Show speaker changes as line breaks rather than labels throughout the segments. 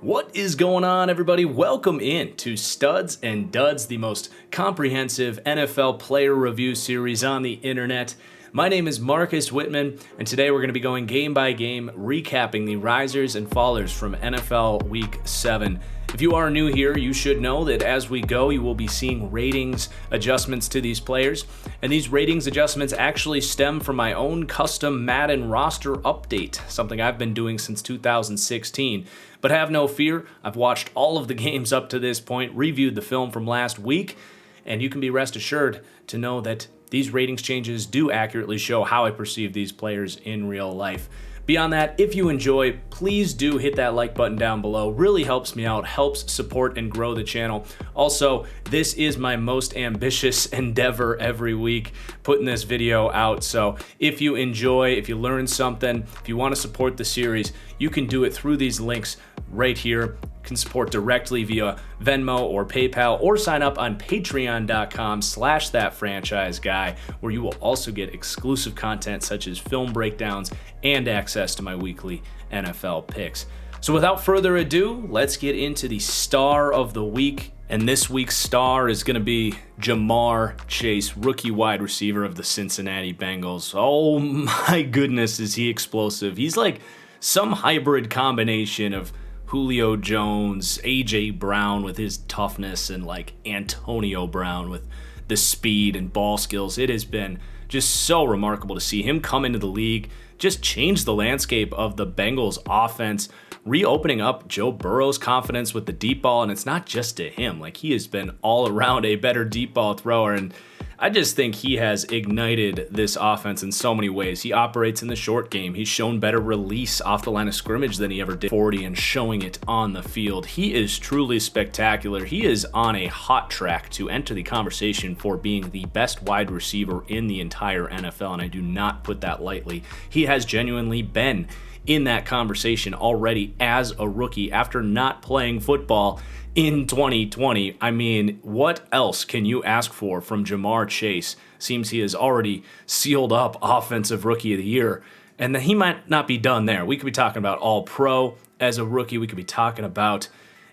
What is going on, everybody? Welcome in to Studs and Duds, the most comprehensive NFL player review series on the internet. My name is Marcus Whitman, and today we're going to be going game by game, recapping the risers and fallers from NFL Week 7. If you are new here, you should know that as we go, you will be seeing ratings adjustments to these players, and these ratings adjustments actually stem from my own custom Madden roster update, something I've been doing since 2016. But have no fear, I've watched all of the games up to this point, reviewed the film from last week, and you can be rest assured to know that these ratings changes do accurately show how I perceive these players in real life. Beyond that, if you enjoy, please do hit that like button down below. Really helps me out, helps support and grow the channel. Also, this is my most ambitious endeavor every week, putting this video out. So if you enjoy, if you learn something, if you want to support the series, you can do it through these links right here. You can support directly via Venmo or PayPal, or sign up on patreon.com/thatfranchiseguy, where you will also get exclusive content such as film breakdowns and access to my weekly NFL picks. So without further ado, let's get into the star of the week. And this week's star is going to be Ja'Marr Chase, rookie wide receiver of the Cincinnati Bengals. Oh my goodness, is he explosive. He's like some hybrid combination of Julio Jones, A.J. Brown with his toughness, and like Antonio Brown with the speed and ball skills. It has been just so remarkable to see him come into the league, just change the landscape of the Bengals offense, reopening up Joe Burrow's confidence with the deep ball. And it's not just to him, like he has been all around a better deep ball thrower. And I just think he has ignited this offense in so many ways. He operates in the short game. He's shown better release off the line of scrimmage than he ever did 40 and showing it on the field. He is truly spectacular. He is on a hot track to enter the conversation for being the best wide receiver in the entire NFL, and I do not put that lightly. He has genuinely been in that conversation already as a rookie after not playing football in 2020. I mean, what else can you ask for from Ja'Marr Chase? Seems he has already sealed up Offensive Rookie of the Year, and he might not be done there. We could be talking about All-Pro as a rookie. We could be talking about,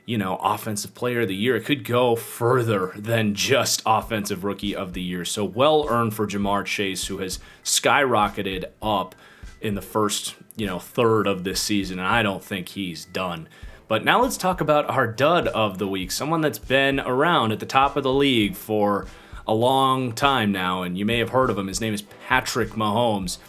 Offensive Player of the Year. It could go further than just Offensive Rookie of the Year. So well earned for Ja'Marr Chase, who has skyrocketed up in the first, third of this season, and I don't think he's done. But now let's talk about our dud of the week, someone that's been around at the top of the league for a long time now, and you may have heard of him. His name is Patrick Mahomes.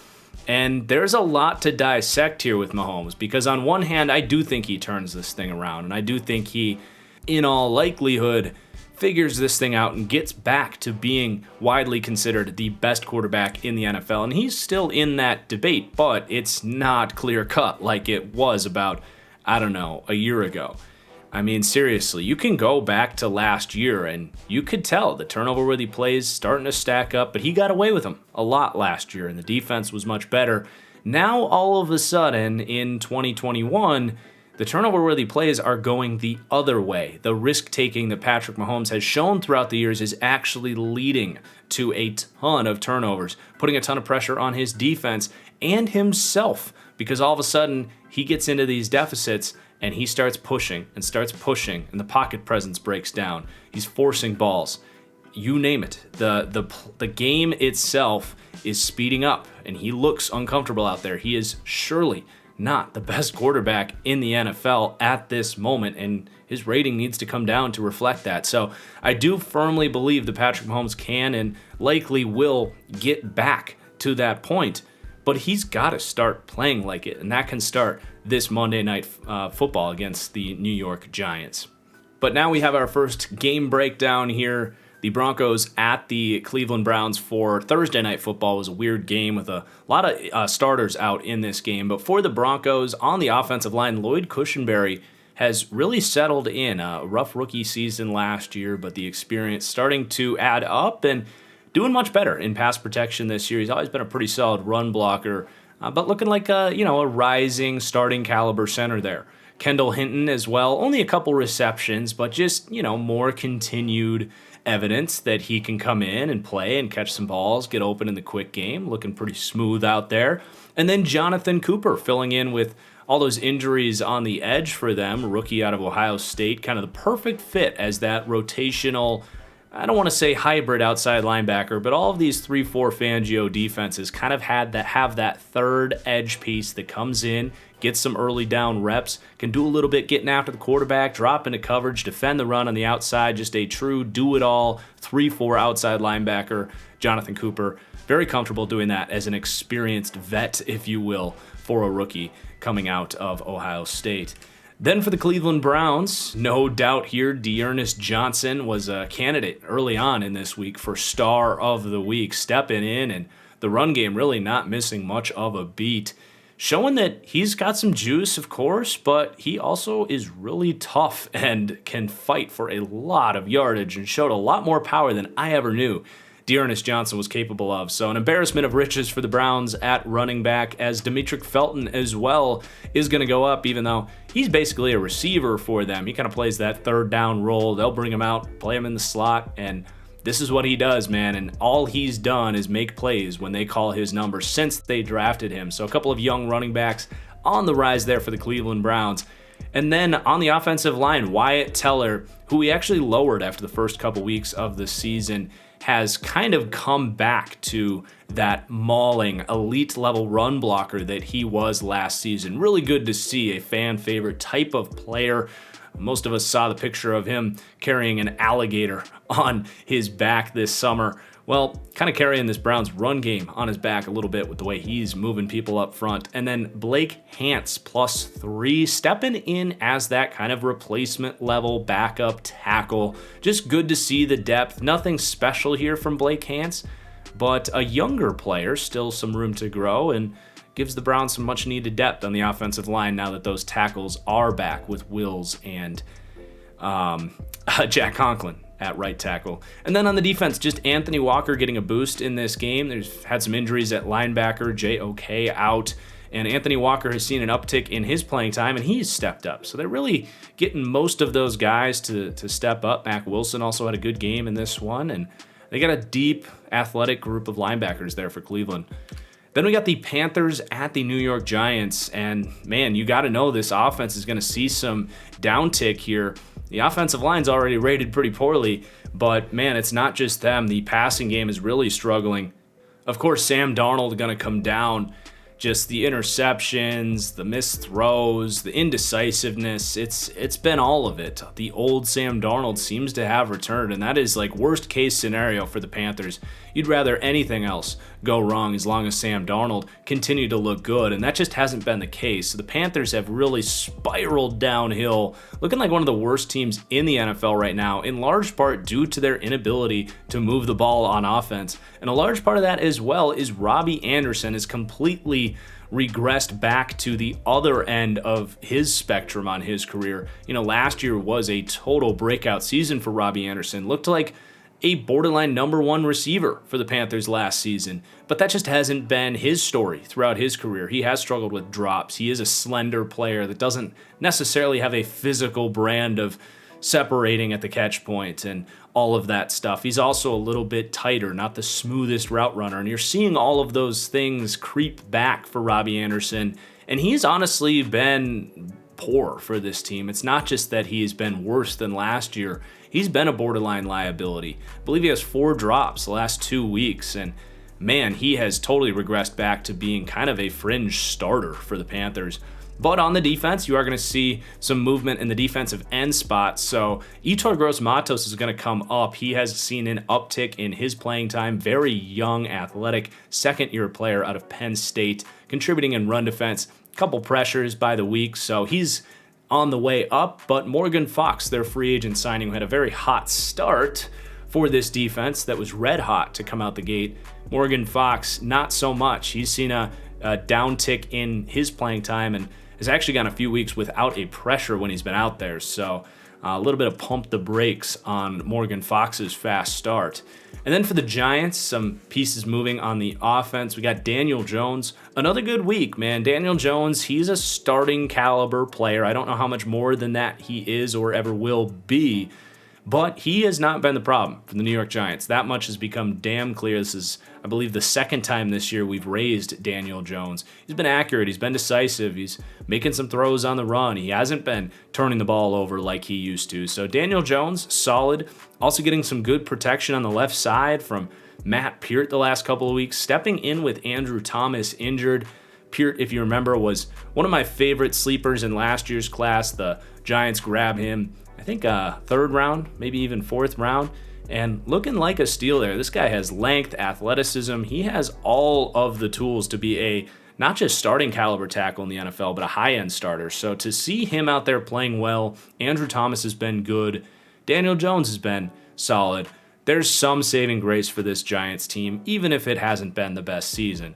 And there's a lot to dissect here with Mahomes, because on one hand, I do think he turns this thing around, and I do think he, in all likelihood, figures this thing out and gets back to being widely considered the best quarterback in the NFL. And he's still in that debate, but it's not clear-cut like it was about, a year ago. I mean, seriously, you can go back to last year and you could tell the turnover-worthy plays starting to stack up, but he got away with them a lot last year and the defense was much better. Now, all of a sudden, in 2021, the turnover-worthy plays are going the other way. The risk-taking that Patrick Mahomes has shown throughout the years is actually leading to a ton of turnovers, putting a ton of pressure on his defense and himself, because all of a sudden he gets into these deficits and he starts pushing, and the pocket presence breaks down. He's forcing balls. You name it. The game itself is speeding up, and he looks uncomfortable out there. He is surely not the best quarterback in the NFL at this moment, and his rating needs to come down to reflect that. So I do firmly believe that Patrick Mahomes can and likely will get back to that point, but he's got to start playing like it, and that can start this Monday Night Football against the New York Giants. But now we have our first game breakdown here. The Broncos at the Cleveland Browns for Thursday Night Football was a weird game with a lot of starters out in this game. But for the Broncos, on the offensive line, Lloyd Cushenberry has really settled in. A rough rookie season last year, but the experience starting to add up and doing much better in pass protection this year. He's always been a pretty solid run blocker, but looking like a rising starting caliber center there. Kendall Hinton as well, only a couple receptions, but just, more continued evidence that he can come in and play and catch some balls, get open in the quick game, looking pretty smooth out there. And then Jonathan Cooper filling in with all those injuries on the edge for them, rookie out of Ohio State, kind of the perfect fit as that rotational, I don't want to say hybrid outside linebacker, but all of these 3-4 Fangio defenses kind of have that third edge piece that comes in, gets some early down reps, can do a little bit getting after the quarterback, drop into coverage, defend the run on the outside, just a true do-it-all 3-4 outside linebacker. Jonathan Cooper, very comfortable doing that as an experienced vet, if you will, for a rookie coming out of Ohio State. Then for the Cleveland Browns, no doubt here, D'Ernest Johnson was a candidate early on in this week for Star of the Week, stepping in and the run game really not missing much of a beat, showing that he's got some juice, of course, but he also is really tough and can fight for a lot of yardage and showed a lot more power than I ever knew D'Ernest Johnson was capable of. So an embarrassment of riches for the Browns at running back, as Demetric Felton as well is going to go up, even though he's basically a receiver for them. He kind of plays that third down role. They'll bring him out, play him in the slot, and this is what he does, man. And all he's done is make plays when they call his number since they drafted him. So a couple of young running backs on the rise there for the Cleveland Browns. And then on the offensive line, Wyatt Teller, who we actually lowered after the first couple weeks of the season, has kind of come back to that mauling elite level run blocker that he was last season. Really good to see a fan favorite type of player. Most of us saw the picture of him carrying an alligator on his back this summer. Well, kind of carrying this Browns run game on his back a little bit with the way he's moving people up front. And then Blake Hance +3, stepping in as that kind of replacement level backup tackle. Just good to see the depth. Nothing special here from Blake Hance, but a younger player, still some room to grow, and gives the Browns some much needed depth on the offensive line now that those tackles are back with Wills and Jack Conklin at right tackle. And then on the defense, just Anthony Walker getting a boost in this game. There's had some injuries at linebacker, JOK out, and Anthony Walker has seen an uptick in his playing time, and he's stepped up. So they're really getting most of those guys to step up. Mack Wilson also had a good game in this one, and they got a deep, athletic group of linebackers there for Cleveland. Then we got the Panthers at the New York Giants, and man, you got to know this offense is going to see some downtick here. The offensive line's already rated pretty poorly, but man, it's not just them. The passing game is really struggling. Of course, Sam Darnold going to come down. Just the interceptions, the missed throws, the indecisiveness, it's been all of it. The old Sam Darnold seems to have returned, and that is like worst case scenario for the Panthers. You'd rather anything else go wrong as long as Sam Darnold continued to look good, and that just hasn't been the case. So the Panthers have really spiraled downhill, looking like one of the worst teams in the NFL right now, in large part due to their inability to move the ball on offense. And a large part of that as well is Robbie Anderson is completely regressed back to the other end of his spectrum on his career. You know, last year was a total breakout season for Robbie Anderson. Looked like a borderline #1 receiver for the Panthers last season, but that just hasn't been his story throughout his career. He has struggled with drops. He is a slender player that doesn't necessarily have a physical brand of separating at the catch point and all of that stuff. He's also a little bit tighter, not the smoothest route runner, and you're seeing all of those things creep back for Robbie Anderson, and he's honestly been poor for this team. It's not just that he's been worse than last year. He's been a borderline liability. I believe he has 4 drops the last 2 weeks, and man, he has totally regressed back to being kind of a fringe starter for the Panthers. But on the defense, you are going to see some movement in the defensive end spot. So Yetur Gross-Matos is going to come up. He has seen an uptick in his playing time. Very young, athletic, second-year player out of Penn State, contributing in run defense. A couple pressures by the week, so he's on the way up. But Morgan Fox, their free agent signing, who had a very hot start for this defense that was red hot to come out the gate. Morgan Fox, not so much. He's seen a downtick in his playing time and has actually gone a few weeks without a pressure when he's been out there. So a little bit of pump the brakes on Morgan Fox's fast start. And then for the Giants, some pieces moving on the offense. We got Daniel Jones. Another good week, man. Daniel Jones, he's a starting caliber player. I don't know how much more than that he is or ever will be. But he has not been the problem for the New York Giants. That much has become damn clear. This is, I believe, the second time this year we've raised Daniel Jones. He's been accurate. He's been decisive. He's making some throws on the run. He hasn't been turning the ball over like he used to. So Daniel Jones, solid. Also getting some good protection on the left side from Matt Peart the last couple of weeks. Stepping in with Andrew Thomas injured. Peart, if you remember, was one of my favorite sleepers in last year's class. The Giants grab him, I think, third round, maybe even fourth round, and looking like a steal there. This guy has length, athleticism. He has all of the tools to be a not just starting caliber tackle in the NFL, but a high-end starter. So to see him out there playing well, Andrew Thomas has been good. Daniel Jones has been solid. There's some saving grace for this Giants team, even if it hasn't been the best season.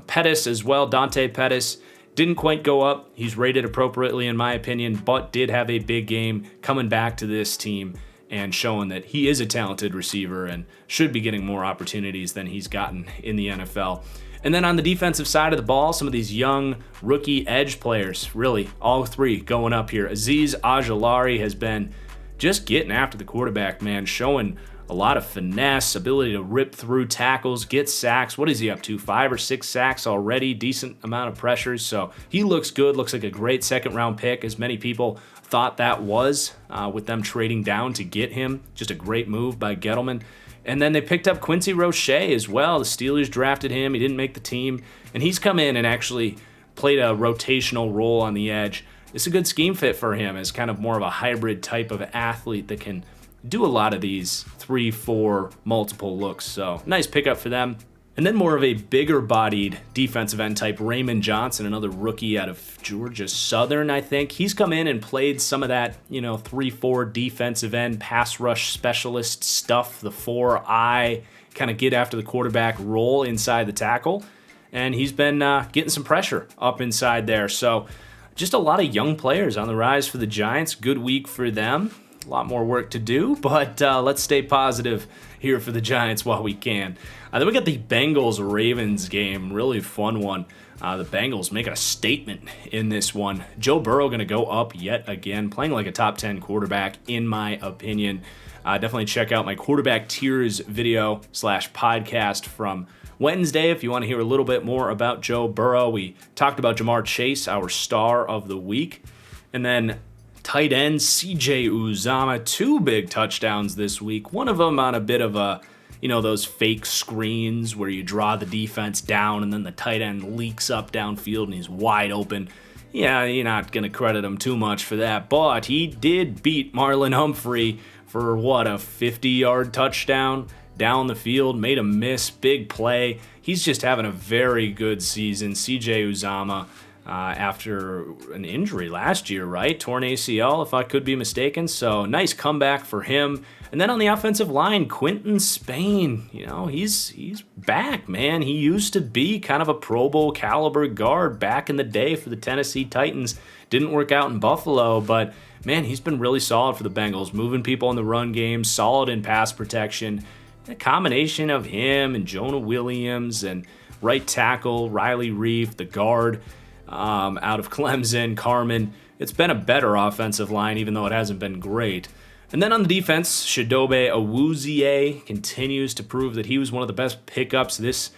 Pettis as well, Dante Pettis, didn't quite go up. He's rated appropriately in my opinion, but did have a big game coming back to this team and showing that he is a talented receiver and should be getting more opportunities than he's gotten in the NFL. And then on the defensive side of the ball, some of these young rookie edge players, really all three going up here. Azeez Ojulari has been just getting after the quarterback, man, showing a lot of finesse, ability to rip through tackles, get sacks. What is he up to? 5 or 6 sacks already, decent amount of pressures. So he looks good, looks like a great second-round pick, as many people thought that was with them trading down to get him. Just a great move by Gettleman. And then they picked up Quincy Roche as well. The Steelers drafted him. He didn't make the team. And he's come in and actually played a rotational role on the edge. It's a good scheme fit for him as kind of more of a hybrid type of athlete that can do a lot of these 3-4 multiple looks. So nice pickup for them. And then more of a bigger bodied defensive end type, Raymond Johnson, another rookie out of Georgia Southern, I think. He's come in and played some of that, 3-4 defensive end pass rush specialist stuff, the 4-eye, kind of get after the quarterback role inside the tackle. And he's been getting some pressure up inside there. So just a lot of young players on the rise for the Giants. Good week for them. A lot more work to do, but let's stay positive here for the Giants while we can. Then we got the Bengals-Ravens game, really fun one. The Bengals making a statement in this one. Joe Burrow going to go up yet again, playing like a top 10 quarterback in my opinion. Definitely check out my quarterback tiers video / podcast from Wednesday if you want to hear a little bit more about Joe Burrow. We talked about Jamar Chase, our star of the week, and then tight end CJ Uzomah, 2 big touchdowns this week. One of them on a bit of a, those fake screens where you draw the defense down and then the tight end leaks up downfield and he's wide open. Yeah, you're not going to credit him too much for that, but he did beat Marlon Humphrey for a 50-yard touchdown down the field, made a miss, big play. He's just having a very good season. CJ Uzomah, after an injury last year, right? Torn ACL, if I could be mistaken. So nice comeback for him. And then on the offensive line, Quinton Spain, he's back, man. He used to be kind of a Pro Bowl caliber guard back in the day for the Tennessee Titans. Didn't work out in Buffalo, but man, he's been really solid for the Bengals, moving people in the run game, solid in pass protection. A combination of him and Jonah Williams and right tackle Riley Reef, the guard, out of Clemson, Carmen. It's been a better offensive line, even though it hasn't been great. And then on the defense, Chidobe Awuzie continues to prove that he was one of the best pickups this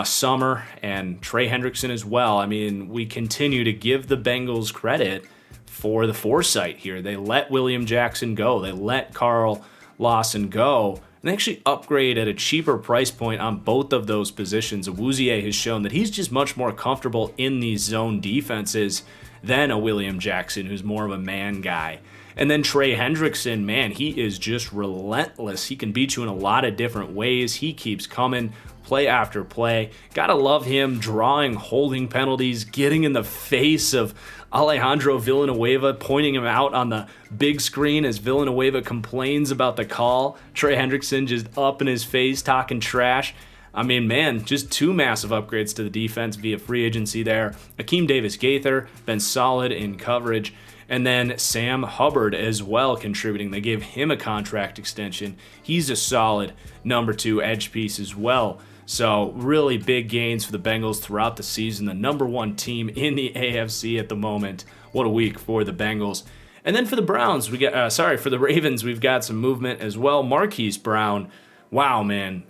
summer, and Trey Hendrickson as well. I mean, we continue to give the Bengals credit for the foresight here. They let William Jackson go. They let Carl Lawson go. And they actually upgrade at a cheaper price point on both of those positions. Awuzie has shown that he's just much more comfortable in these zone defenses than a William Jackson, who's more of a man guy. And then Trey Hendrickson, man, he is just relentless. He can beat you in a lot of different ways. He keeps coming, play after play. Gotta love him drawing holding penalties, getting in the face of Alejandro Villanueva, pointing him out on the big screen as Villanueva complains about the call. Trey Hendrickson just up in his face, talking trash. I mean, man, just 2 massive upgrades to the defense via free agency there. Akeem Davis-Gaither, been solid in coverage. And then Sam Hubbard as well contributing. They gave him a contract extension. He's a solid number 2 edge piece as well. So really big gains for the Bengals throughout the season. The number 1 team in the AFC at the moment. What a week for the Bengals. And then for the Browns, for the Ravens, we've got some movement as well. Marquise Brown, wow, man.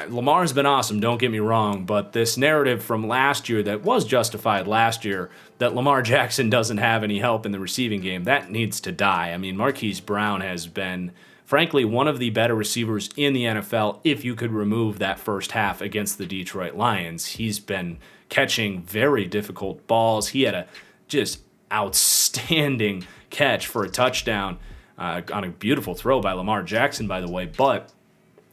Lamar's been awesome, don't get me wrong, but this narrative from last year that was justified last year that Lamar Jackson doesn't have any help in the receiving game, that needs to die. I mean, Marquise Brown has been, frankly, one of the better receivers in the NFL if you could remove that first half against the Detroit Lions. He's been catching very difficult balls. He had a just outstanding catch for a touchdown on a beautiful throw by Lamar Jackson, by the way, but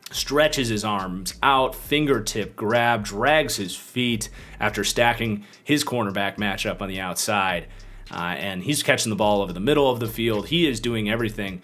stretches his arms out, fingertip grab, drags his feet after stacking his cornerback matchup on the outside, and he's catching the ball over the middle of the field. He is doing everything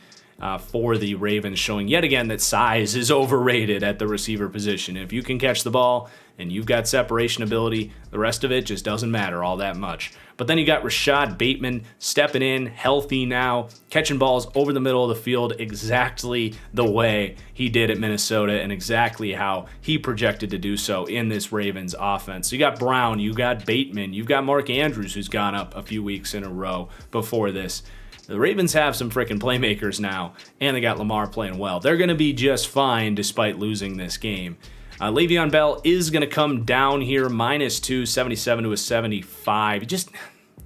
for the Ravens, showing yet again that size is overrated at the receiver position. If you can catch the ball and you've got separation ability, the rest of it just doesn't matter all that much. But then you got Rashad Bateman stepping in, healthy now, catching balls over the middle of the field exactly the way he did at Minnesota and exactly how he projected to do so in this Ravens offense. So you got Brown, you got Bateman, you've got Mark Andrews, who's gone up a few weeks in a row before this. The Ravens have some freaking playmakers now, and they got Lamar playing well. They're going to be just fine despite losing this game. Le'Veon Bell is going to come down here, -2, 77 to a 75. Just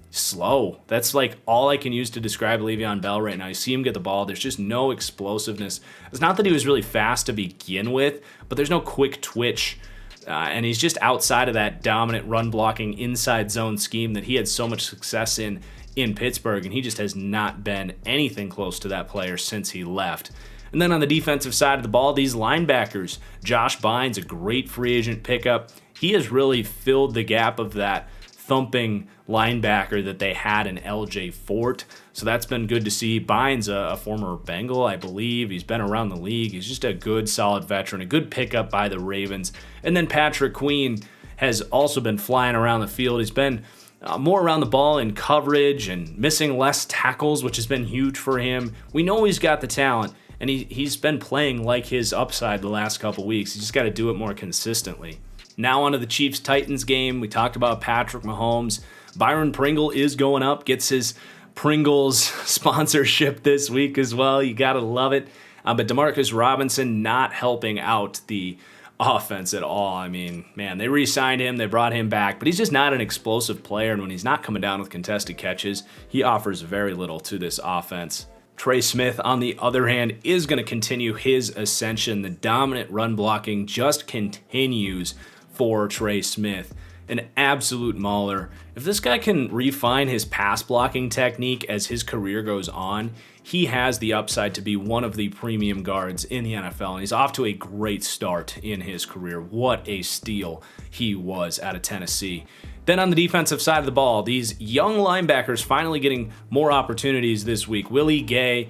slow. That's like all I can use to describe Le'Veon Bell right now. You see him get the ball. There's just no explosiveness. It's not that he was really fast to begin with, but there's no quick twitch. And he's just outside of that dominant run-blocking inside zone scheme that he had so much success in Pittsburgh, and he just has not been anything close to that player since he left. And then on the defensive side of the ball, these linebackers, Josh Bynes, a great free agent pickup. He has really filled the gap of that thumping linebacker that they had in LJ Fort. So that's been good to see. Bynes, a former Bengal, I believe. He's been around the league. He's just a good, solid veteran, a good pickup by the Ravens. And then Patrick Queen has also been flying around the field. He's been more around the ball in coverage and missing less tackles, which has been huge for him. We know he's got the talent, and he's been playing like his upside the last couple weeks. He's just got to do it more consistently. Now onto the Chiefs-Titans game. We talked about Patrick Mahomes. Byron Pringle is going up, gets his Pringles sponsorship this week as well. You got to love it. But Demarcus Robinson not helping out the offense at all. I mean, man, they re-signed him, they brought him back, but he's just not an explosive player, and when he's not coming down with contested catches, he offers very little to this offense. Trey Smith, on the other hand, is going to continue his ascension. The dominant run blocking just continues for Trey Smith. An absolute mauler. If this guy can refine his pass blocking technique as his career goes on, he has the upside to be one of the premium guards in the NFL, and he's off to a great start in his career. What a steal he was out of Tennessee. Then on the defensive side of the ball, these young linebackers finally getting more opportunities this week. Willie Gay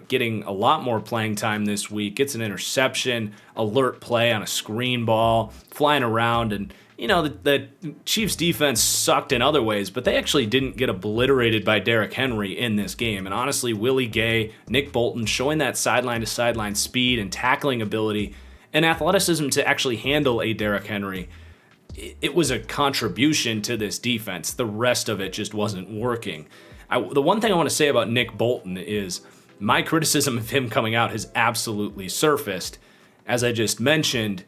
getting a lot more playing time this week, gets an interception, alert play on a screen ball, flying around, and you know, the Chiefs defense sucked in other ways, but they actually didn't get obliterated by Derrick Henry in this game. And honestly, Willie Gay, Nick Bolton showing that sideline-to-sideline speed and tackling ability and athleticism to actually handle a Derrick Henry. It was a contribution to this defense. The rest of it just wasn't working. The one thing I want to say about Nick Bolton is my criticism of him coming out has absolutely surfaced. As I just mentioned,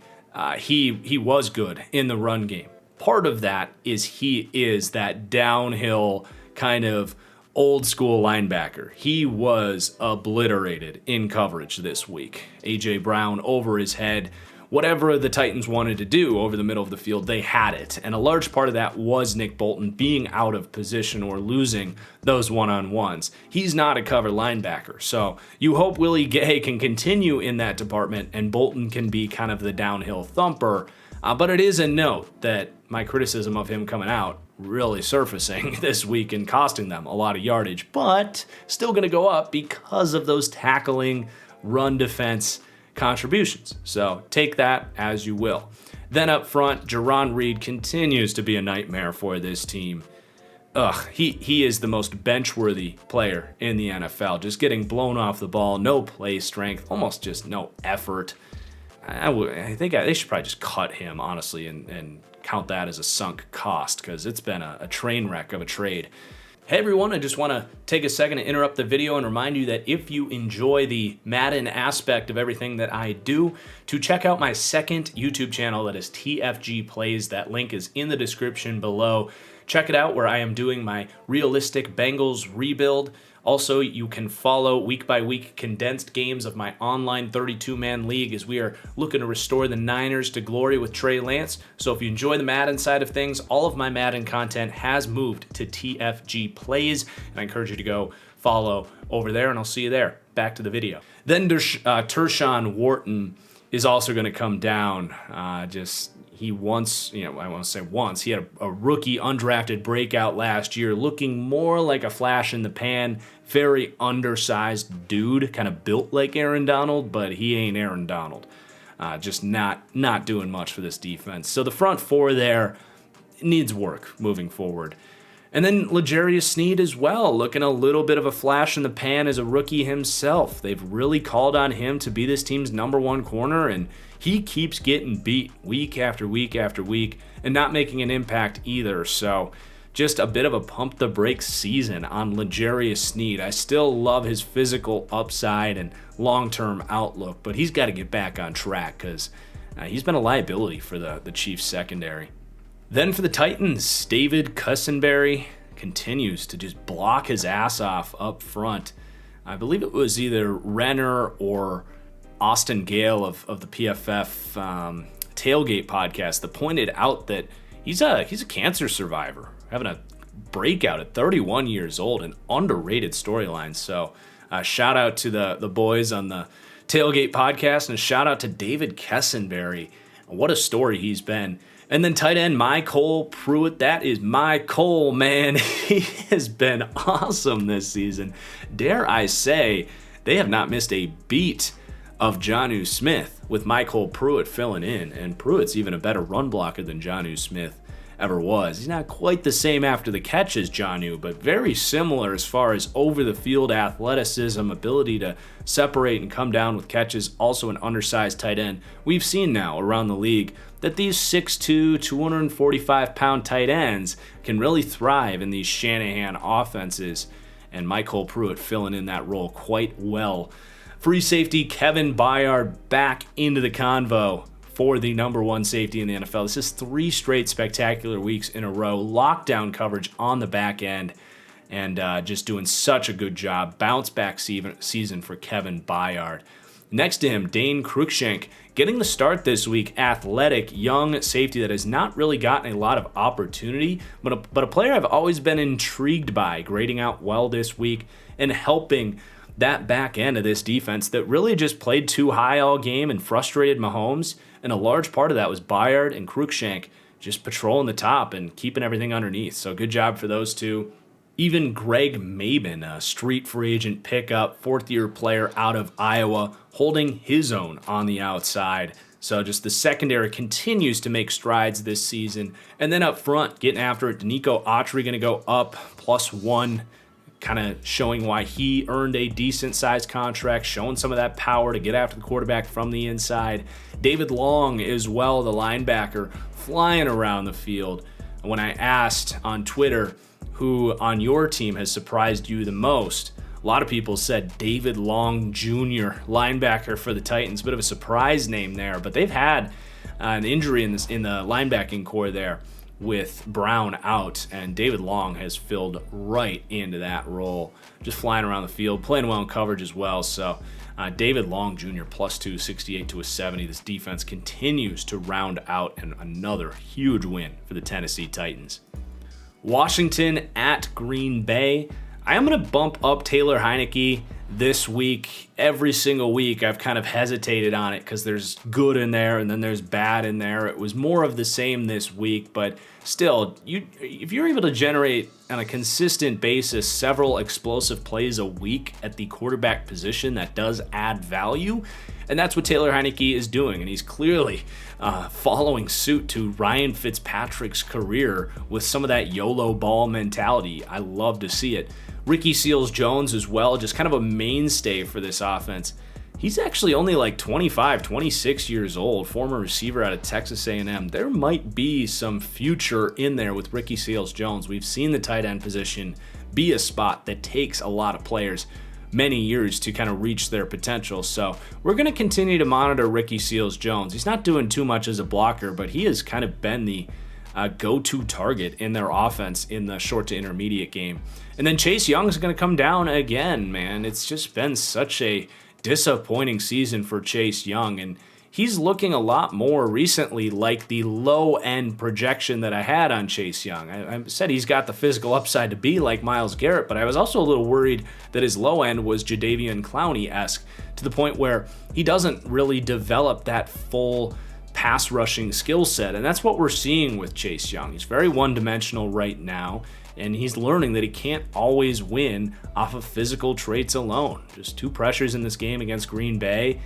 he was good in the run game. Part of that is he is that downhill kind of old school linebacker. He was obliterated in coverage this week. A.J. Brown over his head. Whatever the Titans wanted to do over the middle of the field, they had it. And a large part of that was Nick Bolton being out of position or losing those one-on-ones. He's not a cover linebacker. So you hope Willie Gay can continue in that department and Bolton can be kind of the downhill thumper. But it is a note that my criticism of him coming out really surfacing this week and costing them a lot of yardage, but still going to go up because of those tackling, run defense contributions. So take that as you will. Then up front, Jarran Reed continues to be a nightmare for this team. He is the most bench-worthy player in the NFL. Just getting blown off the ball, no play strength, almost just no effort. I think they should probably just cut him, honestly, and count that as a sunk cost because it's been a train wreck of a trade. Hey everyone, I just want to take a second to interrupt the video and remind you that if you enjoy the Madden aspect of everything that I do, to check out my second YouTube channel that is TFG Plays. That link is in the description below. Check it out where I am doing my realistic Bengals rebuild. Also, you can follow week-by-week condensed games of my online 32-man league as we are looking to restore the Niners to glory with Trey Lance. So if you enjoy the Madden side of things, all of my Madden content has moved to TFG Plays, and I encourage you to go follow over there, and I'll see you there. Back to the video. Then Tershawn Wharton is also going to come down. He once, I won't say once, he had a rookie undrafted breakout last year, looking more like a flash in the pan, very undersized dude, kind of built like Aaron Donald, but he ain't Aaron Donald. Just not doing much for this defense. So the front four there needs work moving forward. And then L'Jarius Sneed as well, looking a little bit of a flash in the pan as a rookie himself. They've really called on him to be this team's #1 corner, and he keeps getting beat week after week after week and not making an impact either. So just a bit of a pump the brakes season on L'Jarius Sneed. I still love his physical upside and long-term outlook, but he's got to get back on track because he's been a liability for the Chiefs secondary. Then for the Titans, David Cussenberry continues to just block his ass off up front. I believe it was either Renner or Austin Gale of the PFF Tailgate podcast that pointed out that he's a cancer survivor, having a breakout at 31 years old, an underrated storyline. So shout out to the boys on the Tailgate podcast, and a shout out to David Cussenberry. What a story he's been. And then tight end MyCole Pruitt. That is my Cole, man. He has been awesome this season. Dare I say, they have not missed a beat of Jonnu Smith with MyCole Pruitt filling in. And Pruitt's even a better run blocker than Jonnu Smith ever was. He's not quite the same after the catch as Jonnu, but very similar as far as over-the-field athleticism, ability to separate and come down with catches, also an undersized tight end. We've seen now around the league that these 6'2", 245-pound tight ends can really thrive in these Shanahan offenses, and MyCole Pruitt filling in that role quite well. Free safety Kevin Byard back into the convo for the #1 safety in the NFL. This is 3 straight spectacular weeks in a row. Lockdown coverage on the back end, and just doing such a good job. Bounce back season for Kevin Byard. Next to him, Dane Cruikshank getting the start this week. Athletic, young safety that has not really gotten a lot of opportunity, but a player I've always been intrigued by, grading out well this week and helping that back end of this defense that really just played too high all game and frustrated Mahomes. And a large part of that was Byard and Cruikshank just patrolling the top and keeping everything underneath. So good job for those two. Even Greg Mabin, a street free agent pickup, 4th-year player out of Iowa, holding his own on the outside. So just the secondary continues to make strides this season. And then up front, getting after it, Danico Autry going to go up +1, kind of showing why he earned a decent-sized contract, showing some of that power to get after the quarterback from the inside. David Long as well, the linebacker, flying around the field. When I asked on Twitter who on your team has surprised you the most, a lot of people said David Long Jr., linebacker for the Titans. Bit of a surprise name there, but they've had an injury in the linebacking core there with Brown out, and David Long has filled right into that role, just flying around the field, playing well in coverage as well. So David Long Jr. +2, 68 to a 70. This defense continues to round out, and another huge win for the Tennessee Titans. Washington at Green Bay. I am going to bump up Taylor Heinicke this week. Every single week I've kind of hesitated on it because there's good in there and then there's bad in there. It was more of the same this week, but still, if you're able to generate on a consistent basis several explosive plays a week at the quarterback position, that does add value. And that's what Taylor Heinicke is doing, and he's clearly following suit to Ryan Fitzpatrick's career with some of that YOLO ball mentality. I love to see it. Ricky Seals-Jones as well, just kind of a mainstay for this offense. He's actually only like 25, 26 years old, former receiver out of Texas A&M. There might be some future in there with Ricky Seals-Jones. We've seen the tight end position be a spot that takes a lot of players many years to kind of reach their potential. So we're going to continue to monitor Ricky Seals-Jones. He's not doing too much as a blocker, but he has kind of been the go-to target in their offense in the short to intermediate game. And then Chase Young is going to come down again, man. It's just been such a disappointing season for Chase Young, and he's looking a lot more recently like the low-end projection that I had on Chase Young. I said he's got the physical upside to be like Myles Garrett, but I was also a little worried that his low end was Jadeveon Clowney-esque, to the point where he doesn't really develop that full pass rushing skill set, and that's what we're seeing with Chase Young. He's very one-dimensional right now, and he's learning that he can't always win off of physical traits alone. Just 2 pressures in this game against Green Bay,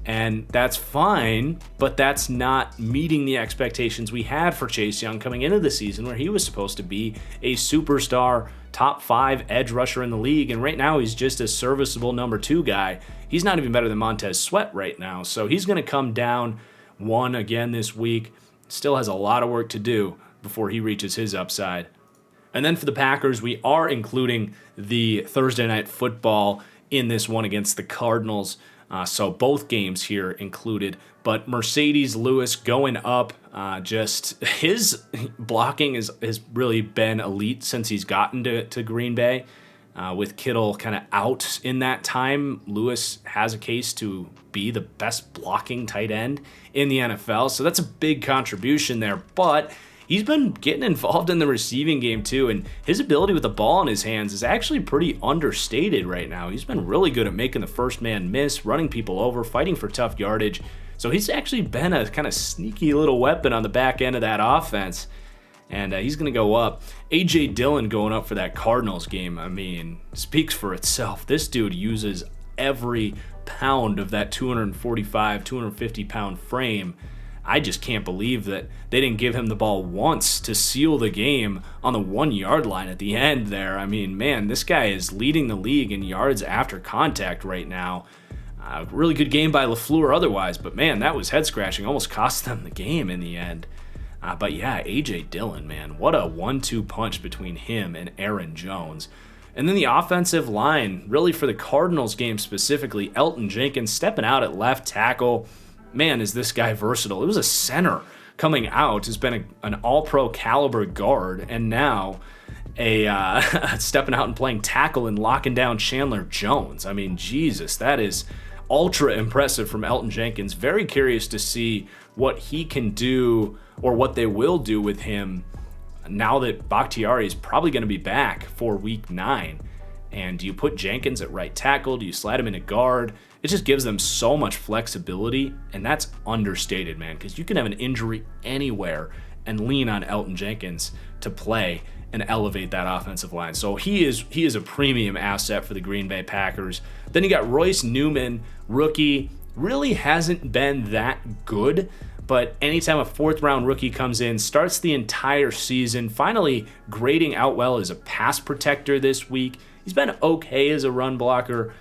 and that's fine, but that's not meeting the expectations we had for Chase Young coming into the season, where he was supposed to be a superstar top 5 edge rusher in the league, and right now he's just a serviceable number 2 guy. He's not even better than Montez Sweat right now, so he's going to come down 1 again this week. Still has a lot of work to do before he reaches his upside. And then for the Packers, we are including the Thursday Night Football in this one against the Cardinals. So both games here included. But Mercedes Lewis going up, just his blocking has really been elite since he's gotten to Green Bay. With Kittle kind of out in that time, Lewis has a case to be the best blocking tight end in the NFL. So that's a big contribution there. But he's been getting involved in the receiving game too, and his ability with the ball in his hands is actually pretty understated right now. He's been really good at making the first man miss, running people over, fighting for tough yardage. So he's actually been a kind of sneaky little weapon on the back end of that offense. And he's going to go up. A.J. Dillon going up for that Cardinals game, I mean, speaks for itself. This dude uses every pound of that 245, 250-pound frame. I just can't believe that they didn't give him the ball once to seal the game on the 1-yard line at the end there. I mean, man, this guy is leading the league in yards after contact right now. Really good game by LaFleur otherwise, but man, that was head-scratching. Almost cost them the game in the end. But yeah, A.J. Dillon, man, what a 1-2 punch between him and Aaron Jones. And then the offensive line, really for the Cardinals game specifically, Elton Jenkins stepping out at left tackle. Man, is this guy versatile. It was a center coming out, has been an all-pro caliber guard, and now stepping out and playing tackle and locking down Chandler Jones. I mean, Jesus, that is ultra impressive from Elton Jenkins. Very curious to see what he can do, or what they will do with him now that Bakhtiari is probably going to be back for week 9. And do you put Jenkins at right tackle? Do you slide him in a guard? It just gives them so much flexibility, and that's understated, man, because you can have an injury anywhere and lean on Elton Jenkins to play and elevate that offensive line. So he is a premium asset for the Green Bay Packers. Then you got Royce Newman, rookie, really hasn't been that good, but anytime a 4th-round rookie comes in, starts the entire season, finally grading out well as a pass protector this week. He's been okay as a run blocker,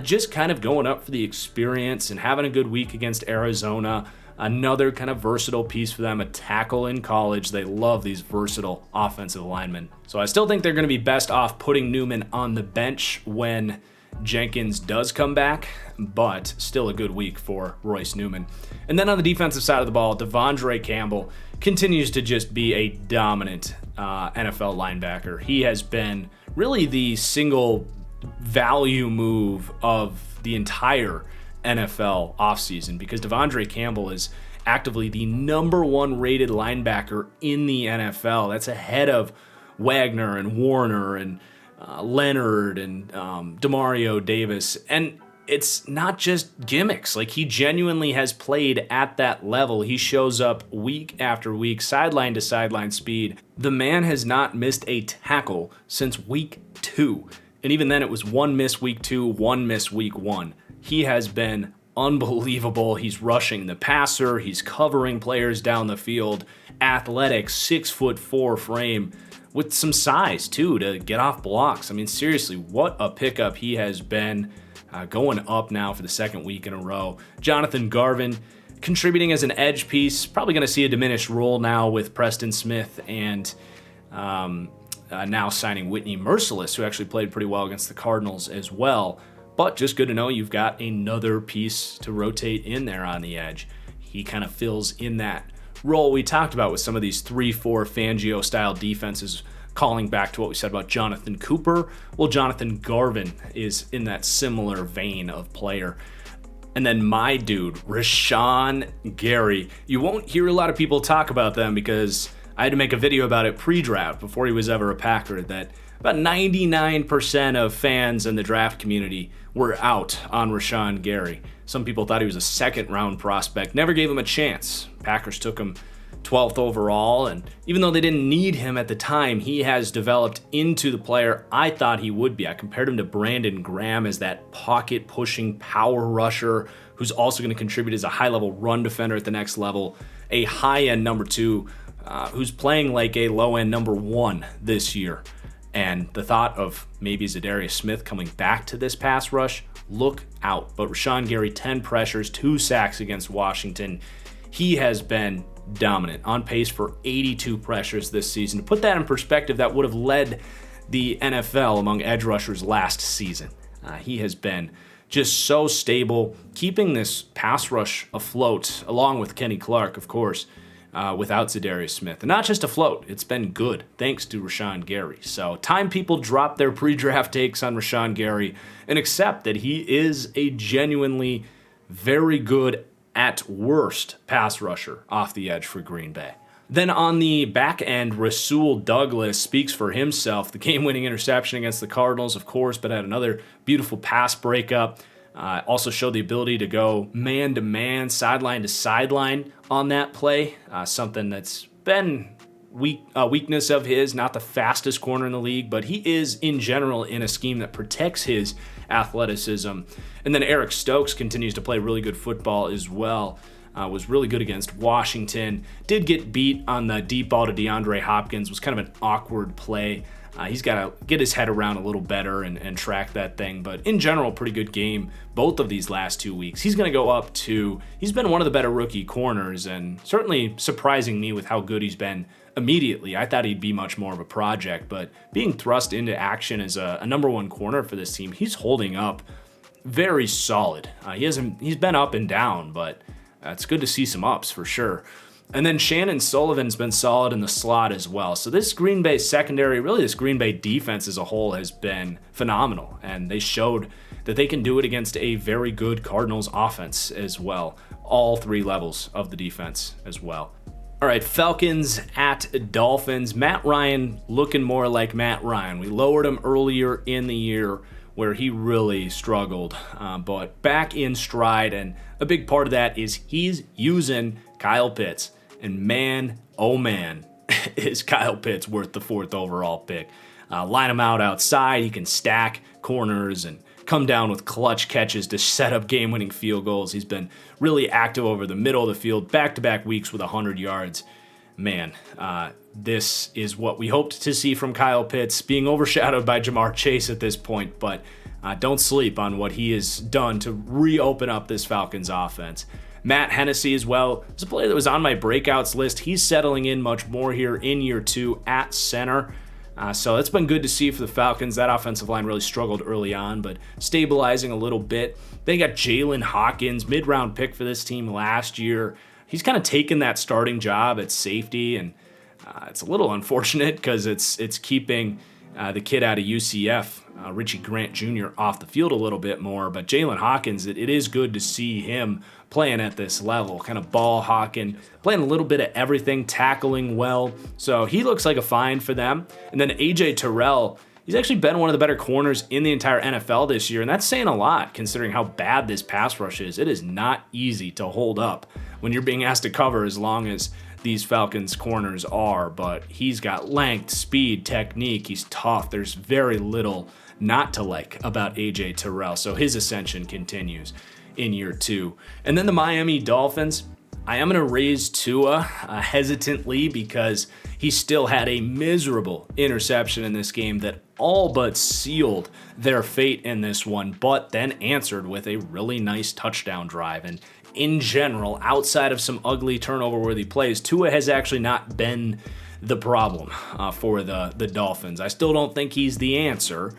just kind of going up for the experience and having a good week against Arizona. Another kind of versatile piece for them, a tackle in college. They love these versatile offensive linemen. So I still think they're going to be best off putting Newman on the bench when Jenkins does come back, but still a good week for Royce Newman. And then on the defensive side of the ball, Devondre Campbell continues to just be a dominant NFL linebacker. He has been really the single value move of the entire NFL offseason, because Devondre Campbell is actively the number 1 rated linebacker in the NFL. That's ahead of Wagner and Warner and Leonard and Demario Davis. And it's not just gimmicks. Like, he genuinely has played at that level. He shows up week after week, sideline to sideline speed. The man has not missed a tackle since week 2. And even then it was 1 miss week 2, 1 miss week 1. He has been unbelievable. He's rushing the passer. He's covering players down the field. Athletic, 6'4" frame with some size too to get off blocks. I mean, seriously, what a pickup he has been, going up now for the 2nd week in a row. Jonathan Garvin contributing as an edge piece. Probably going to see a diminished role now with Preston Smith and now signing Whitney Merciless, who actually played pretty well against the Cardinals as well. But just good to know you've got another piece to rotate in there on the edge. He kind of fills in that role we talked about with some of these 3-4 Fangio-style defenses, calling back to what we said about Jonathan Cooper. Well, Jonathan Garvin is in that similar vein of player. And then my dude, Rashawn Gary. You won't hear a lot of people talk about them because I had to make a video about it pre-draft before he was ever a Packer, that about 99% of fans in the draft community were out on Rashawn Gary. Some people thought he was a second-round prospect, never gave him a chance. Packers took him 12th overall, and even though they didn't need him at the time, he has developed into the player I thought he would be. I compared him to Brandon Graham as that pocket-pushing power rusher who's also going to contribute as a high-level run defender at the next level, a high-end number 2 who's playing like a low-end number 1 this year. And the thought of maybe Zadarius Smith coming back to this pass rush, look out. But Rashawn Gary, 10 pressures, 2 sacks against Washington. He has been dominant, on pace for 82 pressures this season. To put that in perspective, that would have led the NFL among edge rushers last season. He has been just so stable, keeping this pass rush afloat, along with Kenny Clark, of course, without Zadarius Smith. And not just afloat, it's been good, thanks to Rashawn Gary. So time people drop their pre-draft takes on Rashawn Gary and accept that he is a genuinely very good, at worst, pass rusher off the edge for Green Bay. Then on the back end, Rasul Douglas speaks for himself. The game-winning interception against the Cardinals, of course, but had another beautiful pass breakup. Also showed the ability to go man-to-man, sideline to sideline on that play. Something that's been a weakness of his, not the fastest corner in the league, but he is, in general, in a scheme that protects his athleticism. And then Eric Stokes continues to play really good football as well. Was really good against Washington. Did get beat on the deep ball to DeAndre Hopkins. Was kind of an awkward play. He's got to get his head around a little better and track that thing. But in general, pretty good game both of these last 2 weeks. He's going to go up to, he's been one of the better rookie corners and certainly surprising me with how good he's been immediately. I thought he'd be much more of a project, but being thrust into action as a number 1 corner for this team, he's holding up very solid. He's been up and down, but it's good to see some ups for sure. And then Shannon Sullivan's been solid in the slot as well. So this Green Bay secondary, really this Green Bay defense as a whole, has been phenomenal. And they showed that they can do it against a very good Cardinals offense as well. All 3 levels of the defense as well. All right, Falcons at Dolphins. Matt Ryan looking more like Matt Ryan. We lowered him earlier in the year where he really struggled, but back in stride. And a big part of that is he's using Kyle Pitts. And man, oh man, is Kyle Pitts worth the 4th overall pick. Line him out outside, he can stack corners and come down with clutch catches to set up game-winning field goals. He's been really active over the middle of the field, back-to-back weeks with 100 yards. Man, this is what we hoped to see from Kyle Pitts, being overshadowed by Jamar Chase at this point, but don't sleep on what he has done to reopen up this Falcons offense. Matt Hennessy as well is a player that was on my breakouts list. He's settling in much more here in year 2 at center. So it's been good to see for the Falcons. That offensive line really struggled early on, but stabilizing a little bit. They got Jalen Hawkins, mid-round pick for this team last year. He's kind of taken that starting job at safety, and it's a little unfortunate because it's keeping the kid out of UCF, Richie Grant Jr., off the field a little bit more. But Jalen Hawkins, it is good to see him playing at this level, kind of ball hawking, playing a little bit of everything, tackling well. So he looks like a find for them. And then AJ Terrell, he's actually been one of the better corners in the entire NFL this year, and that's saying a lot considering how bad this pass rush is. It is not easy to hold up when you're being asked to cover as long as these Falcons corners are, but he's got length, speed, technique. He's tough. There's very little not to like about AJ Terrell, so his ascension continues in year 2. And then the Miami Dolphins, I am going to raise Tua hesitantly because he still had a miserable interception in this game that all but sealed their fate in this one, but then answered with a really nice touchdown drive. And in general, outside of some ugly turnover-worthy plays, Tua has actually not been the problem for the Dolphins. I still don't think he's the answer,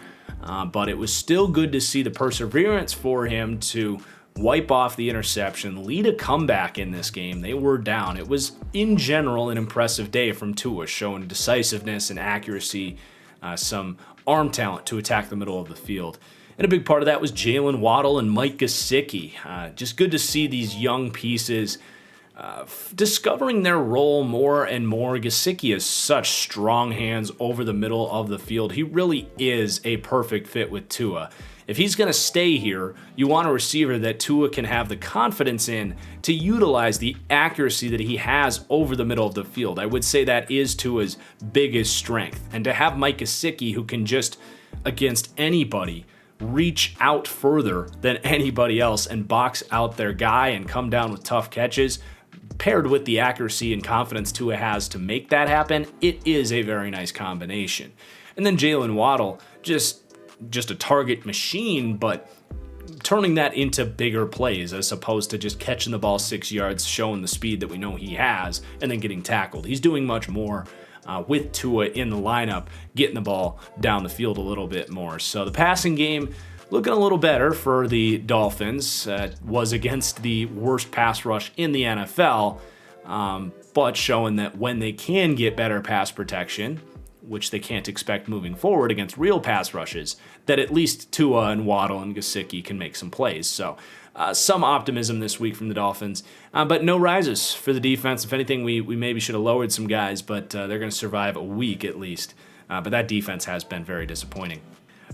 but it was still good to see the perseverance for him to wipe off the interception, lead a comeback in this game. They were down. It was, in general, an impressive day from Tua, showing decisiveness and accuracy, some arm talent to attack the middle of the field. And a big part of that was Jalen Waddle and Mike Gesicki. Just good to see these young pieces discovering their role more and more. Gesicki has such strong hands over the middle of the field. He really is a perfect fit with Tua. If he's going to stay here, you want a receiver that Tua can have the confidence in to utilize the accuracy that he has over the middle of the field. I would say that is Tua's biggest strength. And to have Mike Gesicki, who can just, against anybody, reach out further than anybody else and box out their guy and come down with tough catches, paired with the accuracy and confidence Tua has to make that happen, it is a very nice combination. And then Jalen Waddle, just a target machine, but turning that into bigger plays as opposed to just catching the ball 6 yards, showing the speed that we know he has, and then getting tackled. He's doing much more with Tua in the lineup, getting the ball down the field a little bit more. So the passing game looking a little better for the Dolphins. Was against the worst pass rush in the NFL, but showing that when they can get better pass protection, which they can't expect moving forward against real pass rushes, that at least Tua and Waddle and Gesicki can make some plays. So some optimism this week from the Dolphins, but no rises for the defense. If anything, we maybe should have lowered some guys, but they're going to survive a week at least. But that defense has been very disappointing.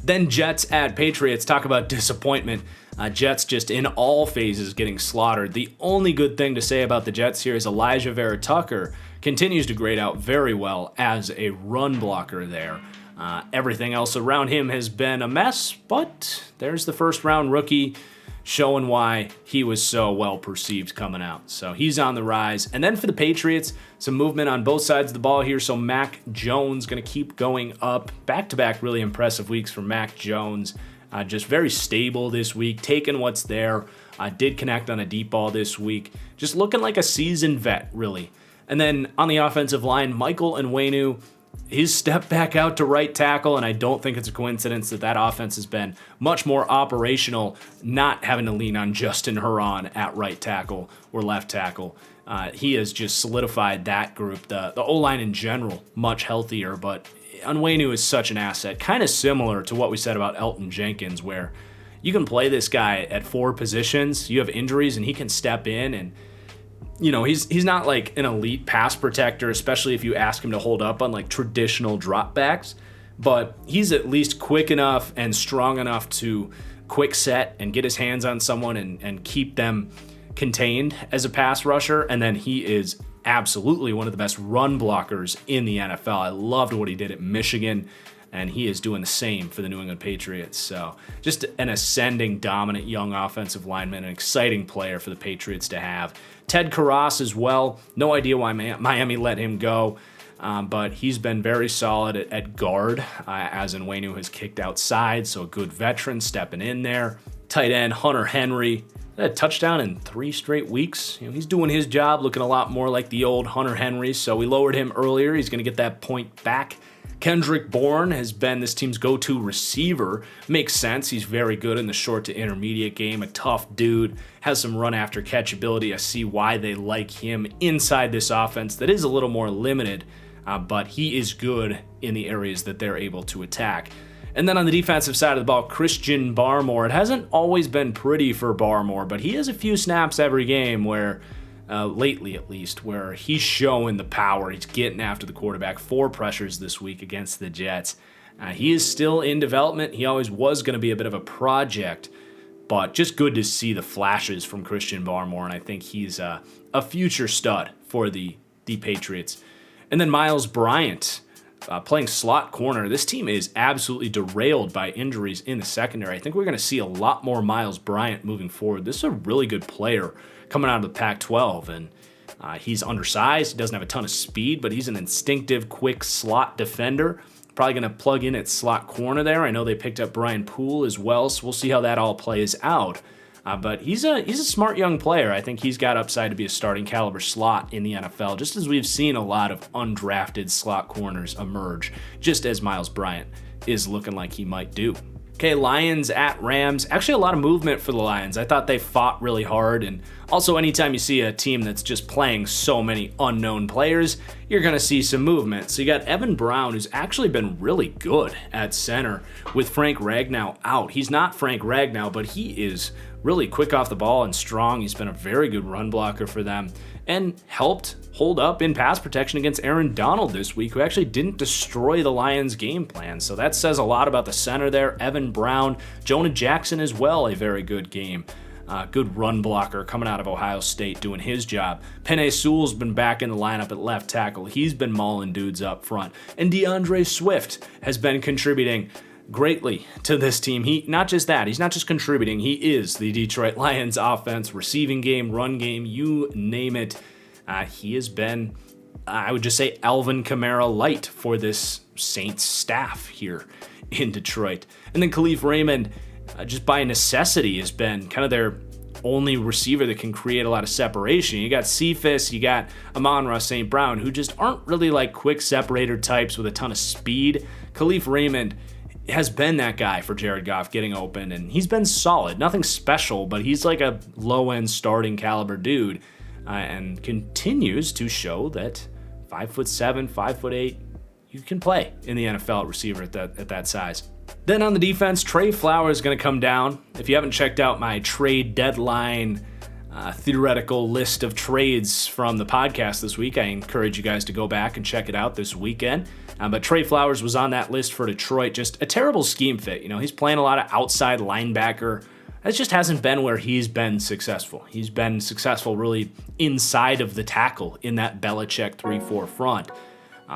Then Jets at Patriots. Talk about disappointment. Jets just in all phases getting slaughtered. The only good thing to say about the Jets here is Elijah Vera-Tucker continues to grade out very well as a run blocker there. Everything else around him has been a mess, but there's the first round rookie showing why he was so well perceived coming out. So he's on the rise. And then for the Patriots, some movement on both sides of the ball here. So Mac Jones going to keep going up. Back-to-back really impressive weeks for Mac Jones. Just very stable this week, taking what's there. Did connect on a deep ball this week. Just looking like a seasoned vet, really. And then on the offensive line, Michael Onwenu, he's stepped back out to right tackle, and I don't think it's a coincidence that offense has been much more operational, not having to lean on Justin Herron at right tackle or left tackle. He has just solidified that group. The O-line in general, much healthier, but Onwenu is such an asset, kind of similar to what we said about Elton Jenkins, where you can play this guy at 4 positions, you have injuries, and he can step in and he's not like an elite pass protector, especially if you ask him to hold up on like traditional dropbacks, but he's at least quick enough and strong enough to quick set and get his hands on someone and keep them contained as a pass rusher. And then he is absolutely one of the best run blockers in the NFL. I loved what he did at Michigan, and he is doing the same for the New England Patriots. So just an ascending, dominant young offensive lineman, an exciting player for the Patriots to have. Ted Karras as well. No idea why Miami let him go, but he's been very solid at guard, as Onwenu has kicked outside, so a good veteran stepping in there. Tight end Hunter Henry, a touchdown in 3 straight weeks. He's doing his job, looking a lot more like the old Hunter Henry, so we lowered him earlier. He's going to get that point back. Kendrick Bourne has been this team's go-to receiver. Makes sense. He's very good in the short to intermediate game. A tough dude. Has some run after catch ability. I see why they like him inside this offense that is a little more limited, but he is good in the areas that they're able to attack. And then on the defensive side of the ball, Christian Barmore. It hasn't always been pretty for Barmore, but he has a few snaps every game where lately at least, where he's showing the power. He's getting after the quarterback. 4 pressures this week against the Jets. He is still in development. He always was going to be a bit of a project, but just good to see the flashes from Christian Barmore, and I think he's a future stud for the Patriots. And then Miles Bryant playing slot corner. This team is absolutely derailed by injuries in the secondary. I think we're going to see a lot more Miles Bryant moving forward. This is a really good player coming out of the Pac-12, and he's undersized. He doesn't have a ton of speed, but he's an instinctive, quick slot defender. Probably going to plug in at slot corner there. I know they picked up Brian Poole as well, so we'll see how that all plays out. But he's a smart young player. I think he's got upside to be a starting caliber slot in the NFL, just as we've seen a lot of undrafted slot corners emerge, just as Miles Bryant is looking like he might do. Okay, Lions at Rams. Actually, a lot of movement for the Lions. I thought they fought really hard, and also anytime you see a team that's just playing so many unknown players, you're going to see some movement. So you got Evan Brown, who's actually been really good at center with Frank Ragnow out. He's not Frank Ragnow, but he is really quick off the ball and strong. He's been a very good run blocker for them and helped hold up in pass protection against Aaron Donald this week, who actually didn't destroy the Lions' game plan. So that says a lot about the center there. Evan Brown, Jonah Jackson as well, a very good game. Good run blocker coming out of Ohio State doing his job. Penei Sewell's been back in the lineup at left tackle. He's been mauling dudes up front. And DeAndre Swift has been contributing greatly to this team. He's not just contributing, he is the Detroit Lions offense, receiving game, run game, you name it. He has been, I would just say, Alvin Kamara light for this Saints staff here in Detroit. And then Khalif Raymond, just by necessity, has been kind of their only receiver that can create a lot of separation. You got Cephas, you got Amon-Ra St. Brown, who just aren't really like quick separator types with a ton of speed. Khalif Raymond has been that guy for Jared Goff getting open, and he's been solid. Nothing special, but he's like a low-end starting caliber dude, and continues to show that 5'7", 5'8", you can play in the NFL at receiver at that size. Then on the defense, Trey Flowers is going to come down. If you haven't checked out my trade deadline theoretical list of trades from the podcast this week, I encourage you guys to go back and check it out this weekend. But Trey Flowers was on that list for Detroit. Just a terrible scheme fit. You know, he's playing a lot of outside linebacker. That just hasn't been where he's been successful. He's been successful really inside of the tackle in that Belichick 3-4 front.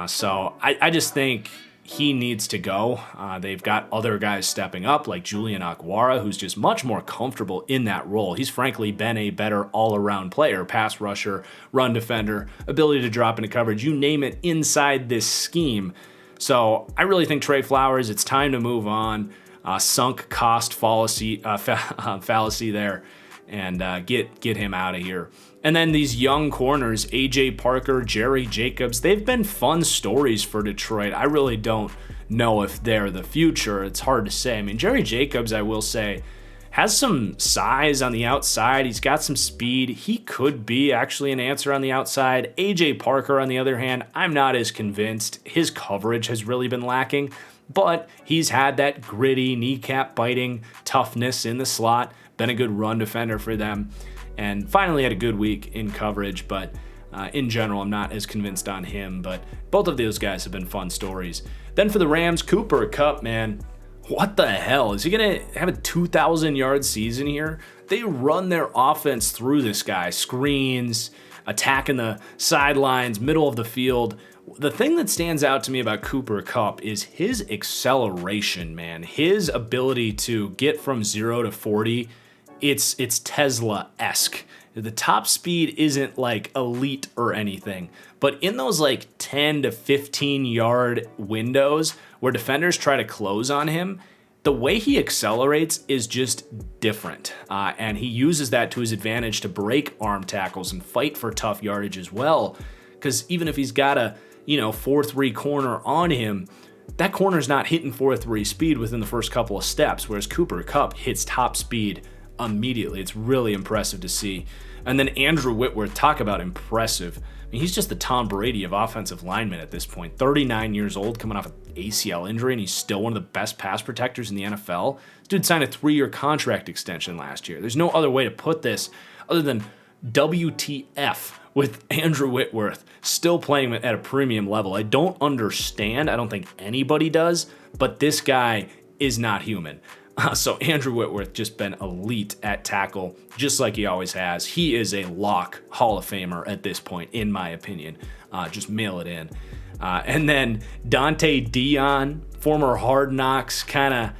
So I just think he needs to go. They've got other guys stepping up like Julian Okwara, who's just much more comfortable in that role. He's frankly been a better all-around player, pass rusher, run defender, ability to drop into coverage, you name it, inside this scheme. So I really think Trey Flowers, it's time to move on. Sunk cost fallacy there, and get him out of here. And then these young corners, A.J. Parker, Jerry Jacobs, they've been fun stories for Detroit. I really don't know if they're the future. It's hard to say. I mean, Jerry Jacobs, I will say, has some size on the outside. He's got some speed. He could be actually an answer on the outside. A.J. Parker, on the other hand, I'm not as convinced. His coverage has really been lacking, but he's had that gritty, kneecap-biting toughness in the slot, been a good run defender for them, and finally had a good week in coverage, but in general, I'm not as convinced on him, but both of those guys have been fun stories. Then for the Rams, Cooper Kupp, man, what the hell? Is he going to have a 2,000-yard season here? They run their offense through this guy, screens, attacking the sidelines, middle of the field. The thing that stands out to me about Cooper Kupp is his acceleration, man. His ability to get from 0 to 40, it's Tesla-esque. The top speed isn't like elite or anything, but in those like 10 to 15 yard windows where defenders try to close on him, the way he accelerates is just different. And he uses that to his advantage to break arm tackles and fight for tough yardage as well. Because even if he's got a 4-3 corner on him, that corner's not hitting 4-3 speed within the first couple of steps, whereas Cooper Kupp hits top speed immediately. It's really impressive to see. And then Andrew Whitworth, talk about impressive. I mean, he's just the Tom Brady of offensive linemen at this point. 39 years old, coming off an ACL injury, and he's still one of the best pass protectors in the NFL. This dude signed a 3-year contract extension last year. There's no other way to put this other than WTF with Andrew Whitworth still playing at a premium level. I don't understand. I don't think anybody does, but this guy is not human. So Andrew Whitworth just been elite at tackle, just like he always has. He is a lock Hall of Famer at this point, in my opinion. Just mail it in. And then Dante Dion, former Hard Knocks kind of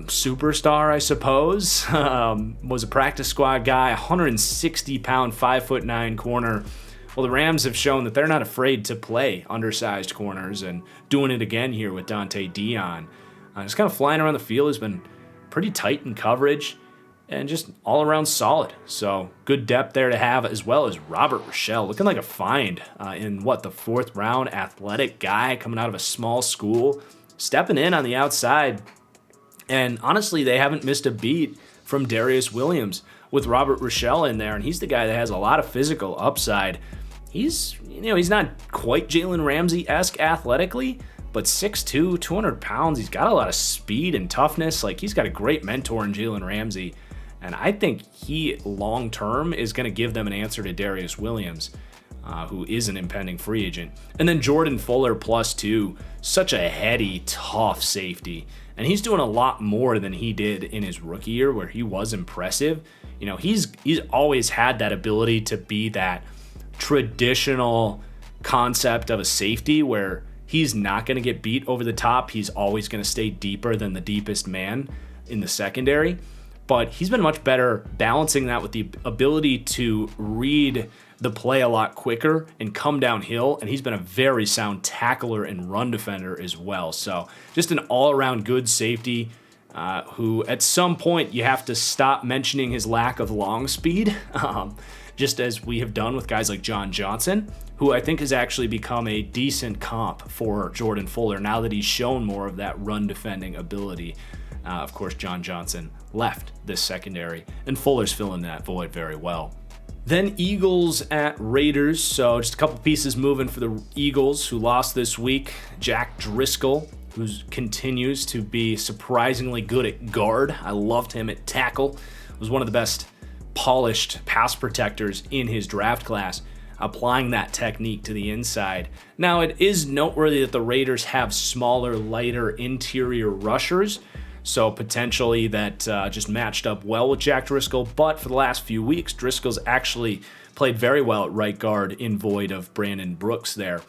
superstar, I suppose. Was a practice squad guy, 160-pound, 5'9" corner. Well, the Rams have shown that they're not afraid to play undersized corners, and doing it again here with Dante Dion. Just kind of flying around the field. Has been pretty tight in coverage. and just all around solid. So good depth there to have, as well as Robert Rochelle, looking like a find in the 4th round, athletic guy coming out of a small school, stepping in on the outside. And honestly, they haven't missed a beat from Darius Williams with Robert Rochelle in there, and he's the guy that has a lot of physical upside. He's not quite Jalen Ramsey-esque athletically, but 6'2", 200 pounds. He's got a lot of speed and toughness. Like, he's got a great mentor in Jalen Ramsey. And I think he, long-term, is going to give them an answer to Darius Williams, who is an impending free agent. And then Jordan Fuller, +2, such a heady, tough safety. And he's doing a lot more than he did in his rookie year, where he was impressive. He's always had that ability to be that traditional concept of a safety where he's not going to get beat over the top. He's always going to stay deeper than the deepest man in the secondary. But he's been much better balancing that with the ability to read the play a lot quicker and come downhill. And he's been a very sound tackler and run defender as well. So just an all-around good safety who at some point you have to stop mentioning his lack of long speed, just as we have done with guys like John Johnson, who I think has actually become a decent comp for Jordan Fuller now that he's shown more of that run defending ability. Of course, John Johnson left this secondary, and Fuller's filling that void very well. Then Eagles at Raiders. So just a couple pieces moving for the Eagles, who lost this week. Jack Driscoll, who continues to be surprisingly good at guard. I loved him at tackle. Was one of the best polished pass protectors in his draft class, applying that technique to the inside. Now, it is noteworthy that the Raiders have smaller, lighter interior rushers, so potentially that just matched up well with Jack Driscoll. But for the last few weeks, Driscoll's actually played very well at right guard in void of Brandon Brooks there.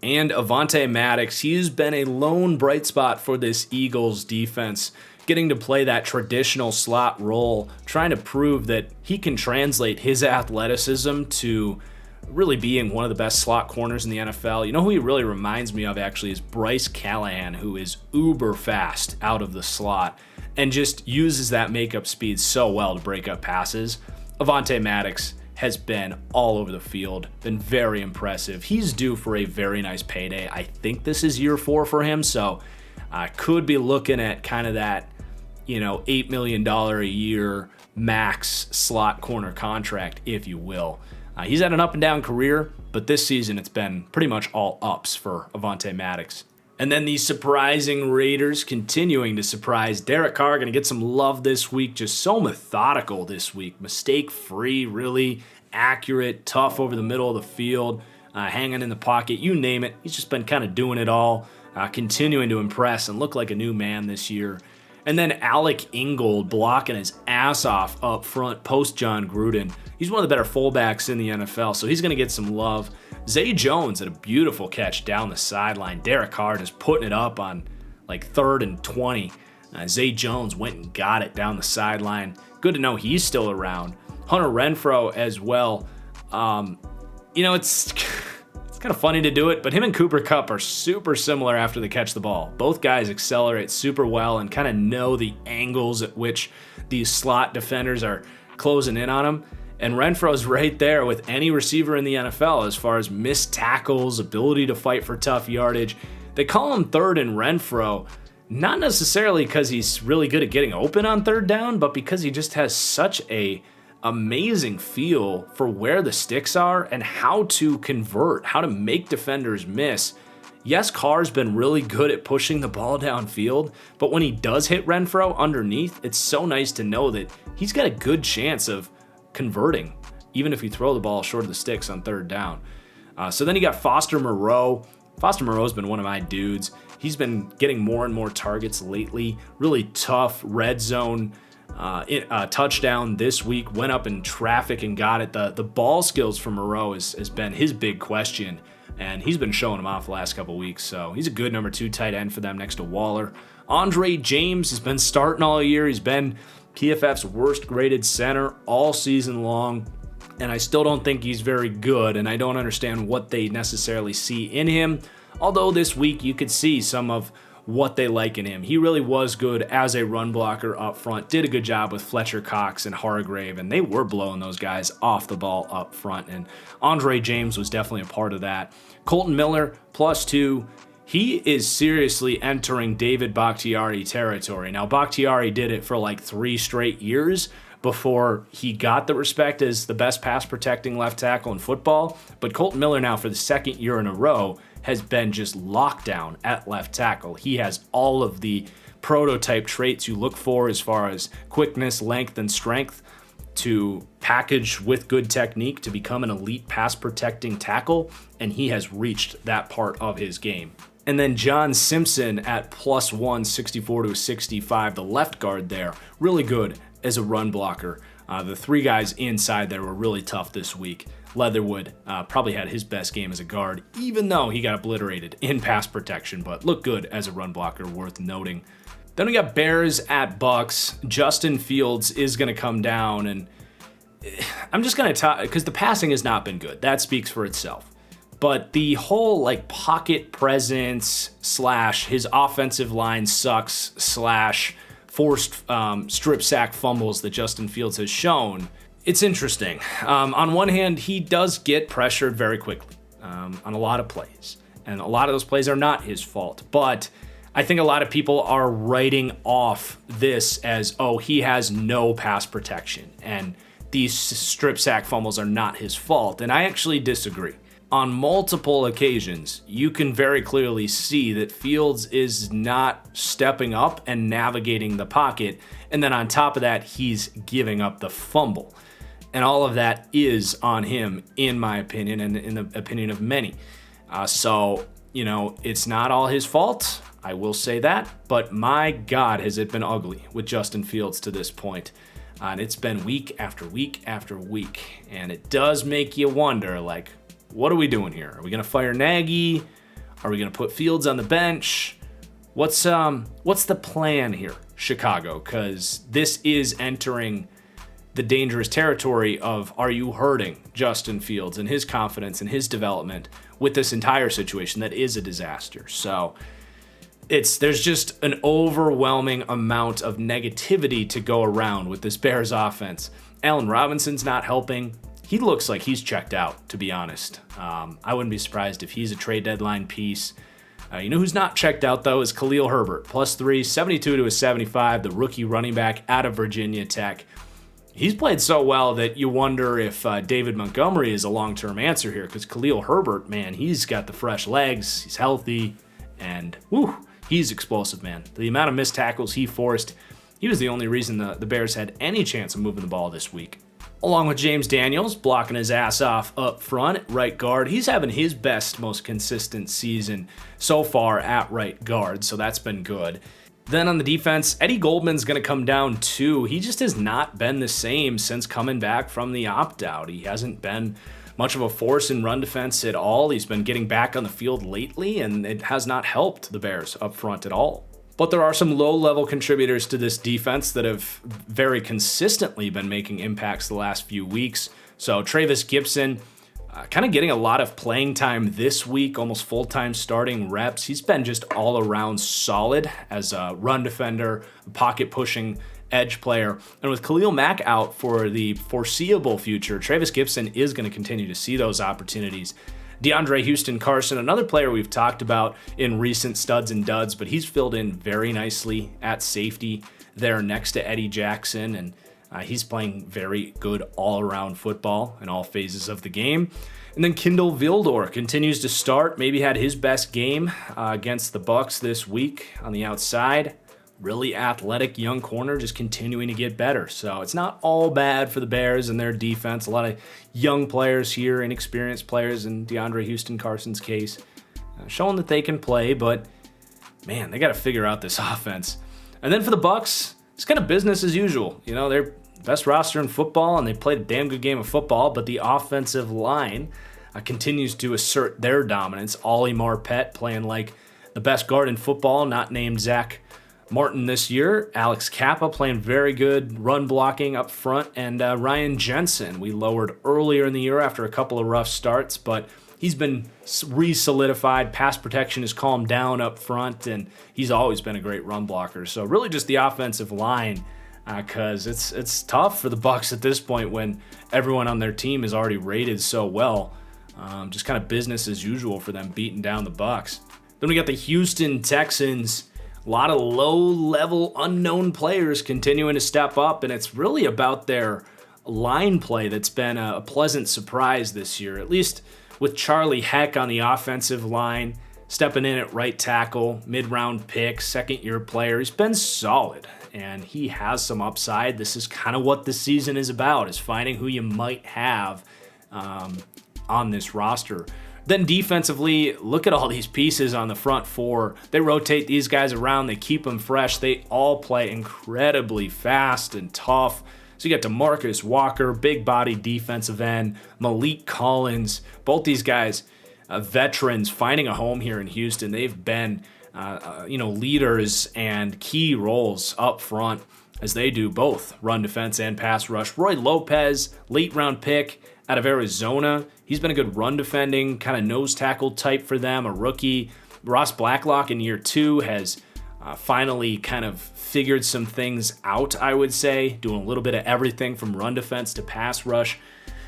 And Avonte Maddox, he's been a lone bright spot for this Eagles defense, getting to play that traditional slot role, trying to prove that he can translate his athleticism to really being one of the best slot corners in the NFL. You know who he really reminds me of, actually, is Bryce Callahan, who is uber fast out of the slot and just uses that makeup speed so well to break up passes. Avonte Maddox has been all over the field, been very impressive. He's due for a very nice payday. I think this is year 4 for him, so I could be looking at kind of that, $8 million a year max slot corner contract, if you will. He's had an up and down career, but this season it's been pretty much all ups for Avonte Maddox. And then the surprising Raiders continuing to surprise. Derek Carr going to get some love this week. Just so methodical this week. Mistake-free, really accurate, tough over the middle of the field, hanging in the pocket, you name it. He's just been kind of doing it all, continuing to impress and look like a new man this year. And then Alec Ingold blocking his ass off up front post John Gruden. He's one of the better fullbacks in the NFL, so he's going to get some love. Zay Jones had a beautiful catch down the sideline. Derek Carr just putting it up on like 3rd and 20. Zay Jones went and got it down the sideline. Good to know he's still around. Hunter Renfrow as well. It's kind of funny to do it, but him and Cooper Kupp are super similar after they catch the ball. Both guys accelerate super well and kind of know the angles at which these slot defenders are closing in on them. And Renfro's right there with any receiver in the NFL as far as missed tackles, ability to fight for tough yardage. They call him third in Renfro, not necessarily because he's really good at getting open on third down, but because he just has such a amazing feel for where the sticks are and how to convert, how to make defenders miss. Yes, Carr's been really good at pushing the ball downfield, but when he does hit Renfro underneath, it's so nice to know that he's got a good chance of converting, even if you throw the ball short of the sticks on third down. So then you got Foster Moreau. Foster Moreau's been one of my dudes. He's been getting more and more targets lately. Really tough red zone touchdown this week. Went up in traffic and got it. The ball skills for Moreau has been his big question, and he's been showing them off the last couple weeks. So he's a good number 2 tight end for them next to Waller. Andre James has been starting all year. He's been PFF's worst graded center all season long, and I still don't think he's very good, and I don't understand what they necessarily see in him. Although this week you could see some of what they like in him. He really was good as a run blocker up front, did a good job with Fletcher Cox and Hargrave, and they were blowing those guys off the ball up front, and Andre James was definitely a part of that. Colton Miller, +2. He is seriously entering David Bakhtiari territory. Now, Bakhtiari did it for like 3 straight years before he got the respect as the best pass protecting left tackle in football. But Colton Miller now, for the 2nd year in a row, has been just locked down at left tackle. He has all of the prototype traits you look for as far as quickness, length, and strength to package with good technique to become an elite pass protecting tackle, and he has reached that part of his game. And then John Simpson at +1, 64-65, the left guard there, really good as a run blocker. The 3 guys inside there were really tough this week. Leatherwood probably had his best game as a guard, even though he got obliterated in pass protection, but looked good as a run blocker, worth noting. Then we got Bears at Bucks. Justin Fields is going to come down, and I'm just going to talk, because the passing has not been good. That speaks for itself. But the whole like pocket presence / his offensive line sucks / forced strip sack fumbles that Justin Fields has shown, it's interesting. On one hand, he does get pressured very quickly on a lot of plays, and a lot of those plays are not his fault. But I think a lot of people are writing off this as, oh, he has no pass protection, and these strip sack fumbles are not his fault. And I actually disagree. On multiple occasions, you can very clearly see that Fields is not stepping up and navigating the pocket, and then on top of that, he's giving up the fumble. And all of that is on him, in my opinion, and in the opinion of many. So, it's not all his fault, I will say that, but my God, has it been ugly with Justin Fields to this point. And it's been week after week after week, and it does make you wonder, like, what are we doing here? Are we going to fire Nagy? Are we going to put Fields on the bench? What's the plan here, Chicago? Because this is entering the dangerous territory of, are you hurting Justin Fields and his confidence and his development with this entire situation that is a disaster? So there's just an overwhelming amount of negativity to go around with this Bears offense. Allen Robinson's not helping. He looks like he's checked out, to be honest. I wouldn't be surprised if he's a trade deadline piece. You know who's not checked out, though, is Khalil Herbert. +3, 72-75, the rookie running back out of Virginia Tech. He's played so well that you wonder if David Montgomery is a long-term answer here, because Khalil Herbert, man, he's got the fresh legs, he's healthy, and he's explosive, man. The amount of missed tackles he forced, he was the only reason the Bears had any chance of moving the ball this week. Along with James Daniels blocking his ass off up front at right guard. He's having his best, most consistent season so far at right guard, so that's been good. Then on the defense, Eddie Goldman's going to come down too. He just has not been the same since coming back from the opt-out. He hasn't been much of a force in run defense at all. He's been getting back on the field lately, and it has not helped the Bears up front at all. But there are some low-level contributors to this defense that have very consistently been making impacts the last few weeks. So Travis Gibson, kind of getting a lot of playing time this week, almost full-time starting reps. He's been just all-around solid as a run defender, pocket-pushing edge player. And with Khalil Mack out for the foreseeable future, Travis Gibson is going to continue to see those opportunities. DeAndre Houston Carson, another player we've talked about in recent studs and duds, but he's filled in very nicely at safety there next to Eddie Jackson, and he's playing very good all-around football in all phases of the game. And then Kindle Vildor continues to start, maybe had his best game against the Bucks this week on the outside. Really athletic young corner, just continuing to get better. So it's not all bad for the Bears and their defense. A lot of young players here, inexperienced players in DeAndre Houston Carson's case, showing that they can play, but man, they got to figure out this offense. And then for the Bucks, it's kind of business as usual. You know, they're best roster in football, and they played a damn good game of football, but the offensive line continues to assert their dominance. Ollie Marpet playing like the best guard in football, not named Zach Martin this year. Alex Kappa playing very good run blocking up front, and Ryan Jensen we lowered earlier in the year after a couple of rough starts, but he's been re-solidified. Pass protection has calmed down up front, and he's always been a great run blocker. So really just the offensive line, because it's tough for the Bucs at this point when everyone on their team is already rated so well. Just kind of business as usual for them, beating down the Bucs. Then we got the Houston Texans. A lot of low-level unknown players continuing to step up, and it's really about their line play that's been a pleasant surprise this year, at least with Charlie Heck on the offensive line, stepping in at right tackle, mid-round pick, second-year player. He's been solid, and he has some upside. This is kind of what the season is about, is finding who you might have on this roster. Then defensively, look at all these pieces on the front four. They rotate these guys around. They keep them fresh. They all play incredibly fast and tough. So you got DeMarcus Walker, big body defensive end, Malik Collins. Both these guys, veterans, finding a home here in Houston. They've been, leaders and key roles up front as they do both run defense and pass rush. Roy Lopez, late round pick out of Arizona. He's been a good run defending, kind of nose tackle type for them, a rookie. Ross Blacklock in year 2 has finally kind of figured some things out, I would say, doing a little bit of everything from run defense to pass rush.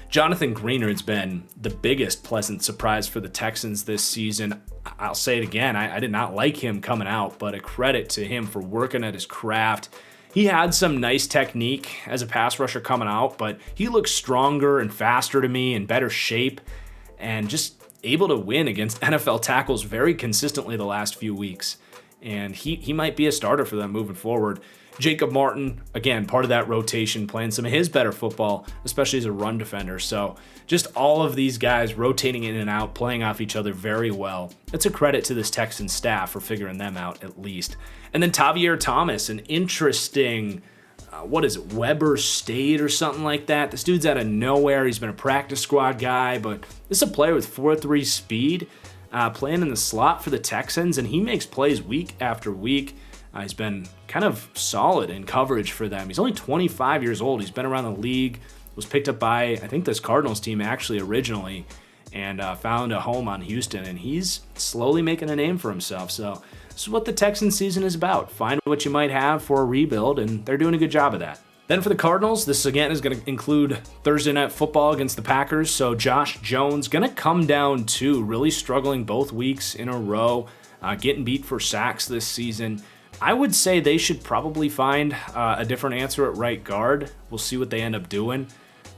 Jonathan Greenard's been the biggest pleasant surprise for the Texans this season. I'll say it again, I did not like him coming out, but a credit to him for working at his craft. He had some nice technique as a pass rusher coming out, but he looks stronger and faster to me, in better shape, and just able to win against NFL tackles very consistently the last few weeks. And he might be a starter for them moving forward. Jacob Martin, again, part of that rotation, playing some of his better football, especially as a run defender. So just all of these guys rotating in and out, playing off each other very well. It's a credit to this Texans staff for figuring them out at least. And then Tavier Thomas, an interesting, Weber State or something like that. This dude's out of nowhere. He's been a practice squad guy, but this is a player with 4.3 speed, playing in the slot for the Texans, and he makes plays week after week. He's been kind of solid in coverage for them. He's only 25 years old. He's been around the league, was picked up by, I think, this Cardinals team actually originally, and found a home on Houston, and he's slowly making a name for himself. So this is what the Texans season is about. Find what you might have for a rebuild, and they're doing a good job of that. Then for the Cardinals, this again is going to include Thursday Night Football against the Packers. So Josh Jones going to come down too, really struggling both weeks in a row, getting beat for sacks this season. I would say they should probably find a different answer at right guard. We'll see what they end up doing,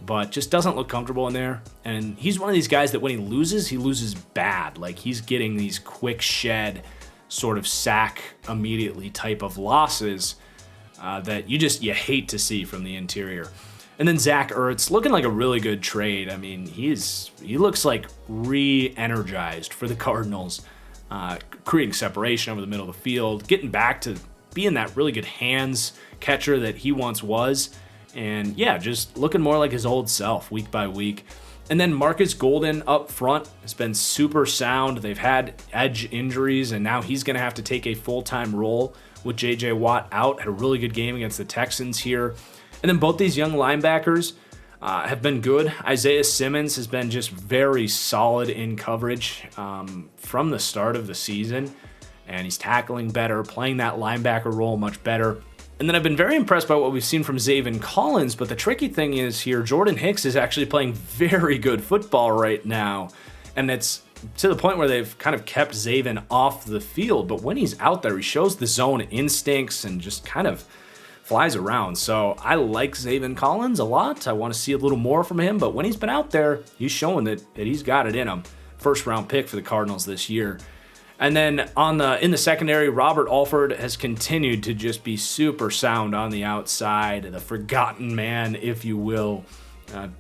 but just doesn't look comfortable in there. And he's one of these guys that when he loses bad. Like he's getting these quick shed sort of sack immediately type of losses that you hate to see from the interior. And then Zach Ertz, looking like a really good trade. I mean, he looks like re-energized for the Cardinals. Creating separation over the middle of the field, getting back to being that really good hands catcher that he once was, and yeah, just looking more like his old self week by week. And then Marcus Golden up front has been super sound. They've had edge injuries, and now he's going to have to take a full-time role with J.J. Watt out. Had a really good game against the Texans here. And then both these young linebackers have been good. Isaiah Simmons has been just very solid in coverage from the start of the season, and he's tackling better, playing that linebacker role much better. And then I've been very impressed by what we've seen from Zaven Collins, but the tricky thing is here, Jordan Hicks is actually playing very good football right now, and it's to the point where they've kind of kept Zaven off the field, but when he's out there, he shows the zone instincts and just kind of flies around. So I like Zaven Collins a lot. I want to see a little more from him, but when he's been out there, he's showing that he's got it in him. First round pick for the Cardinals this year. And then in the secondary, Robert Alford has continued to just be super sound on the outside, the forgotten man, if you will,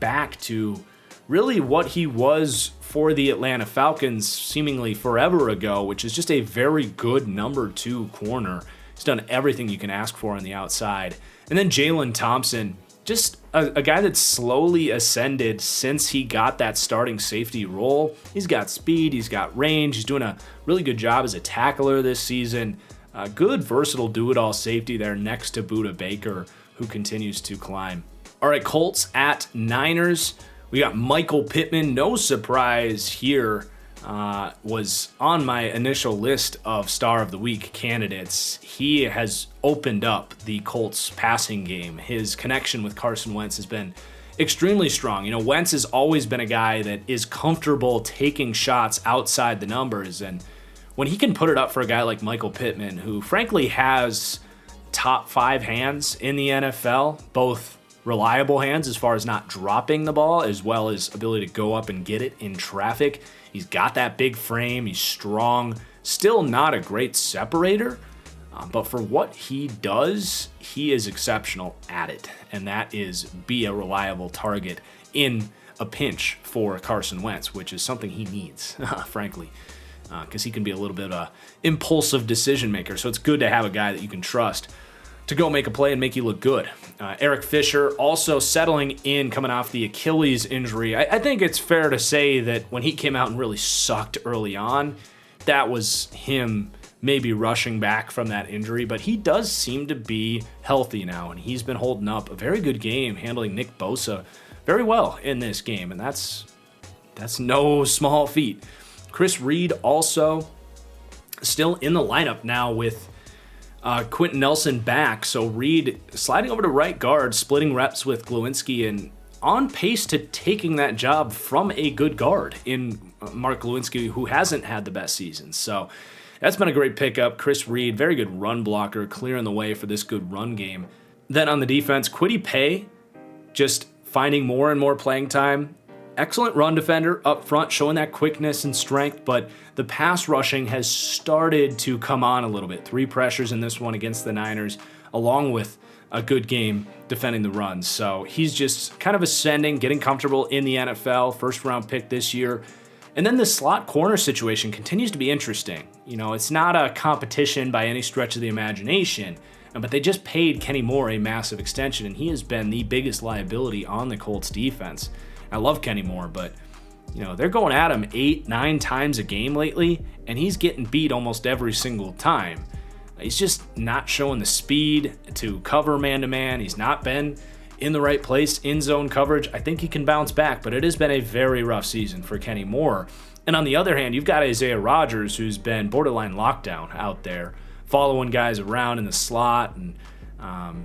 back to really what he was for the Atlanta Falcons seemingly forever ago, which is just a very good number 2 corner. He's done everything you can ask for on the outside. And then Jalen Thompson, just a guy that's slowly ascended since he got that starting safety role. He's got speed, he's got range, he's doing a really good job as a tackler this season. Good, versatile, do-it-all safety there next to Budda Baker, who continues to climb. All right, Colts at Niners. We got Michael Pittman. No surprise here. Was on my initial list of Star of the Week candidates. He has opened up the Colts passing game. His connection with Carson Wentz has been extremely strong. You know, Wentz has always been a guy that is comfortable taking shots outside the numbers, and when he can put it up for a guy like Michael Pittman, who frankly has top 5 hands in the NFL, both reliable hands as far as not dropping the ball, as well as ability to go up and get it in traffic. He's got that big frame. He's strong. Still not a great separator, but for what he does, he is exceptional at it, and that is be a reliable target in a pinch for Carson Wentz, which is something he needs, frankly, because he can be a little bit of an impulsive decision maker. So it's good to have a guy that you can trust to go make a play and make you look good. Eric Fisher also settling in, coming off the Achilles injury. I think it's fair to say that when he came out and really sucked early on, that was him maybe rushing back from that injury, but he does seem to be healthy now, and he's been holding up a very good game, handling Nick Bosa very well in this game, and that's no small feat. Chris Reed also still in the lineup now with Quentin Nelson back, so Reed sliding over to right guard, splitting reps with Glowinski, and on pace to taking that job from a good guard in Mark Glowinski, who hasn't had the best season. So that's been a great pickup. Chris Reed, very good run blocker, clearing the way for this good run game. Then on the defense, Kwity Paye, just finding more and more playing time. Excellent run defender up front, showing that quickness and strength, but the pass rushing has started to come on a little bit. 3 pressures in this one against the Niners, along with a good game defending the run. So he's just kind of ascending, getting comfortable in the NFL, first-round pick this year. And then the slot corner situation continues to be interesting. You know, it's not a competition by any stretch of the imagination, but they just paid Kenny Moore a massive extension, and he has been the biggest liability on the Colts defense. I love Kenny Moore, but you know, they're going at him 8-9 times a game lately, and he's getting beat almost every single time. He's just not showing the speed to cover man-to-man. He's not been in the right place in zone coverage. I think he can bounce back, but it has been a very rough season for Kenny Moore. And on the other hand, you've got Isaiah Rodgers, who's been borderline lockdown out there, following guys around in the slot and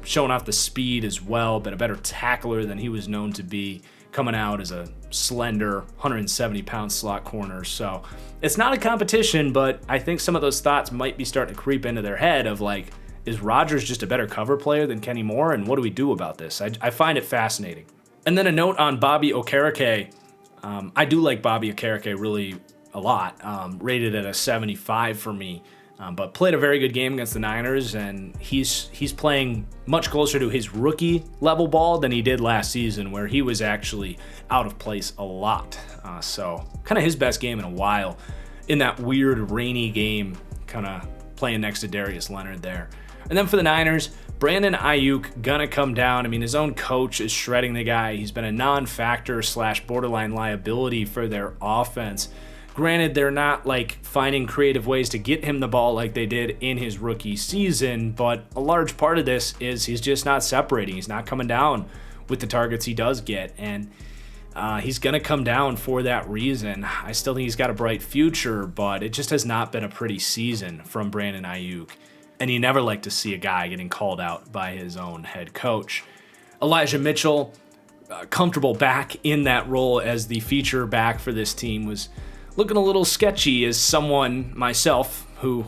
showing off the speed as well, been a better tackler than he was known to be, coming out as a slender 170-pound slot corner. So it's not a competition, but I think some of those thoughts might be starting to creep into their head of like, is Rodgers just a better cover player than Kenny Moore, and what do we do about this? I find it fascinating. And then a note on Bobby Okereke. I do like Bobby Okereke really a lot, rated at a 75 for me. But played a very good game against the Niners, and he's playing much closer to his rookie level ball than he did last season, where he was actually out of place a lot. So kind of his best game in a while in that weird rainy game, kind of playing next to Darius Leonard there. And then for the Niners, Brandon Ayuk gonna come down. I mean, his own coach is shredding the guy. He's been a non-factor / borderline liability for their offense. Granted, they're not like finding creative ways to get him the ball like they did in his rookie season, but a large part of this is he's just not separating. He's not coming down with the targets he does get, and he's going to come down for that reason. I still think he's got a bright future, but it just has not been a pretty season from Brandon Ayuk, and you never like to see a guy getting called out by his own head coach. Elijah Mitchell, comfortable back in that role as the feature back for this team, was looking a little sketchy as someone myself who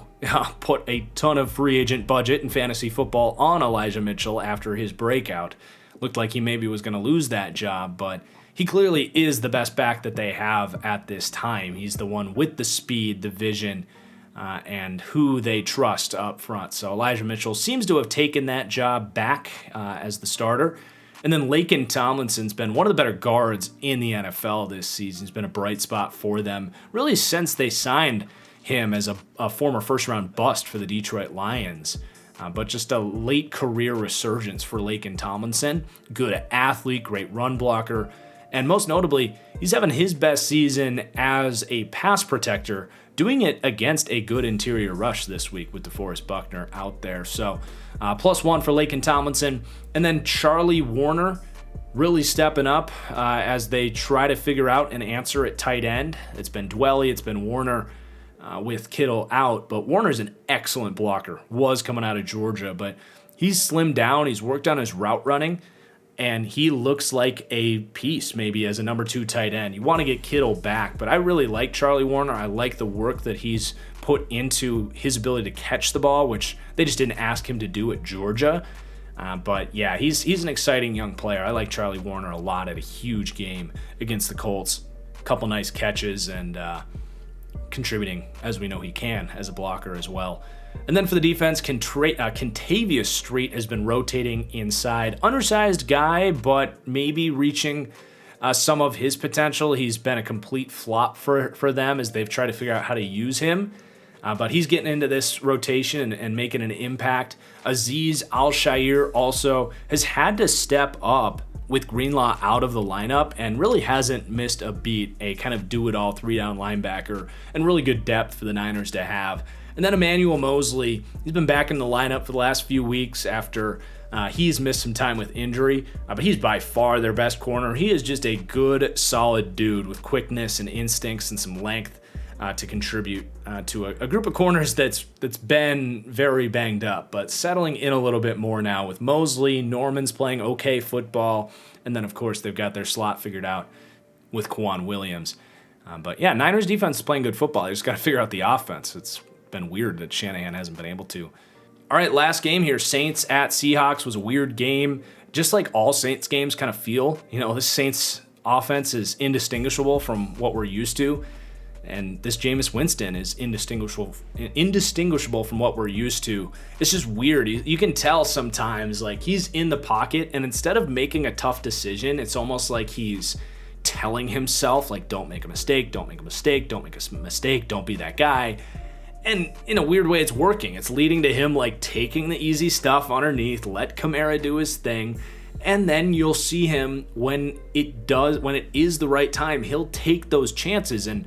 put a ton of free agent budget in fantasy football on Elijah Mitchell after his breakout. Looked like he maybe was going to lose that job, but he clearly is the best back that they have at this time. He's the one with the speed, the vision, and who they trust up front. So Elijah Mitchell seems to have taken that job back as the starter. And then Laken Tomlinson's been one of the better guards in the NFL this season. He's been a bright spot for them, really since they signed him as a former first-round bust for the Detroit Lions. But just a late career resurgence for Laken Tomlinson. Good athlete, great run blocker, and most notably, he's having his best season as a pass protector, doing it against a good interior rush this week with DeForest Buckner out there. So +1 for Laken Tomlinson. And then Charlie Warner, really stepping up as they try to figure out an answer at tight end. It's been Dwelley, it's been Warner with Kittle out, but Warner's an excellent blocker, was coming out of Georgia, but he's slimmed down, he's worked on his route running, and he looks like a piece maybe as a number 2 tight end. You want to get Kittle back, but I really like Charlie Warner. I like the work that he's put into his ability to catch the ball, which they just didn't ask him to do at Georgia. But yeah, he's an exciting young player. I like Charlie Warner a lot at a huge game against the Colts. A couple nice catches and contributing, as we know he can, as a blocker as well. And then for the defense, Kentavius Street has been rotating inside. Undersized guy, but maybe reaching some of his potential. He's been a complete flop for them as they've tried to figure out how to use him. But he's getting into this rotation and making an impact. Azeez Al-Shaair also has had to step up with Greenlaw out of the lineup and really hasn't missed a beat. A kind of do-it-all 3-down linebacker and really good depth for the Niners to have. And then Emmanuel Mosley, he's been back in the lineup for the last few weeks after he's missed some time with injury, but he's by far their best corner. He is just a good, solid dude with quickness and instincts and some length to contribute to a group of corners that's been very banged up, but settling in a little bit more now with Mosley. Norman's playing okay football, and then, of course, they've got their slot figured out with Kwan Williams. But yeah, Niners defense is playing good football. They just got to figure out the offense. It's been weird that Shanahan hasn't been able to. All right, last game here. Saints at Seahawks was a weird game. Just like all Saints games kind of feel. You know, this Saints offense is indistinguishable from what we're used to. And this Jameis Winston is indistinguishable from what we're used to. It's just weird. You can tell sometimes, like, he's in the pocket, and instead of making a tough decision, it's almost like he's telling himself, like, don't make a mistake, don't make a mistake, don't make a mistake, don't be that guy. And in a weird way, it's working. It's leading to him, like, taking the easy stuff underneath, let Kamara do his thing, and then you'll see him when it is the right time, he'll take those chances, and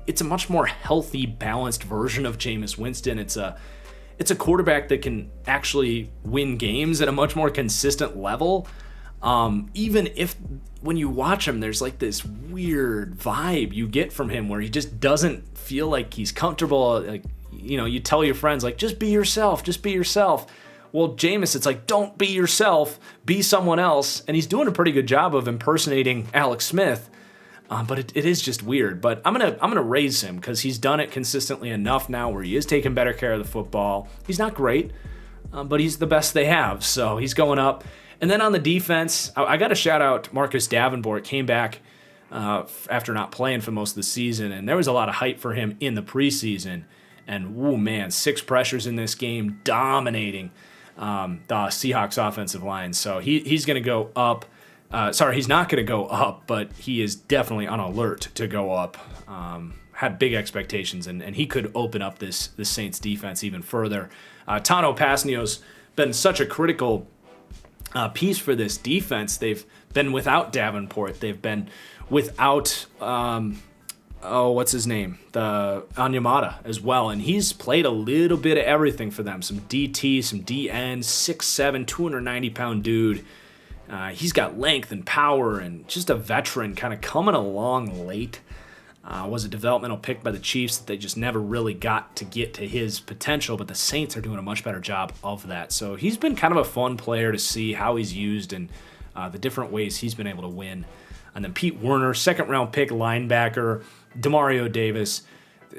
it's a much more healthy, balanced version of Jameis Winston. It's a quarterback that can actually win games at a much more consistent level. Even if when you watch him, there's like this weird vibe you get from him where he just doesn't feel like he's comfortable. Like, you know, you tell your friends, like, just be yourself, just be yourself. Well, Jameis, it's like, don't be yourself, be someone else. And he's doing a pretty good job of impersonating Alex Smith. But it is just weird. But I'm gonna raise him because he's done it consistently enough now where he is taking better care of the football. He's not great, but he's the best they have. So he's going up. And then on the defense, I got to shout out Marcus Davenport. Came back after not playing for most of the season, and there was a lot of hype for him in the preseason. And, oh man, 6 pressures in this game, dominating the Seahawks offensive line. So he's going to go up. He's not going to go up, but he is definitely on alert to go up. Had big expectations, and he could open up this Saints defense even further. Tano Pasnio's been such a critical piece for this defense. They've been without Davenport. They've been without, what's his name? The Onyemata as well, and he's played a little bit of everything for them. Some DT, some DN, 6'7", 290-pound dude. He's got length and power and just a veteran kind of coming along late. Was a developmental pick by the Chiefs that they just never really got to get to his potential, but the Saints are doing a much better job of that. So he's been kind of a fun player to see how he's used and the different ways he's been able to win. And then Pete Werner, second-round pick linebacker, Demario Davis.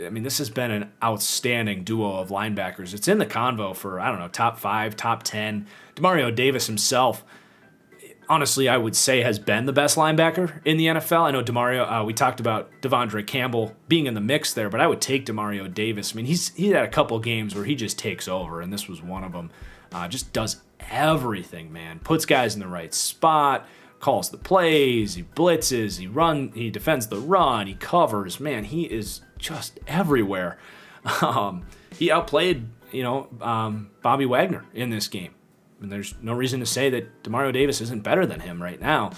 I mean, this has been an outstanding duo of linebackers. It's in the convo for, I don't know, top 5, top 10. Demario Davis himself, honestly, I would say has been the best linebacker in the NFL. I know Demario, we talked about Devondre Campbell being in the mix there, but I would take Demario Davis. I mean, he's had a couple games where he just takes over, and this was one of them. Just does everything, man. Puts guys in the right spot, calls the plays, he blitzes, he defends the run, he covers. Man, he is just everywhere. He outplayed, Bobby Wagner in this game. And there's no reason to say that Demario Davis isn't better than him right now.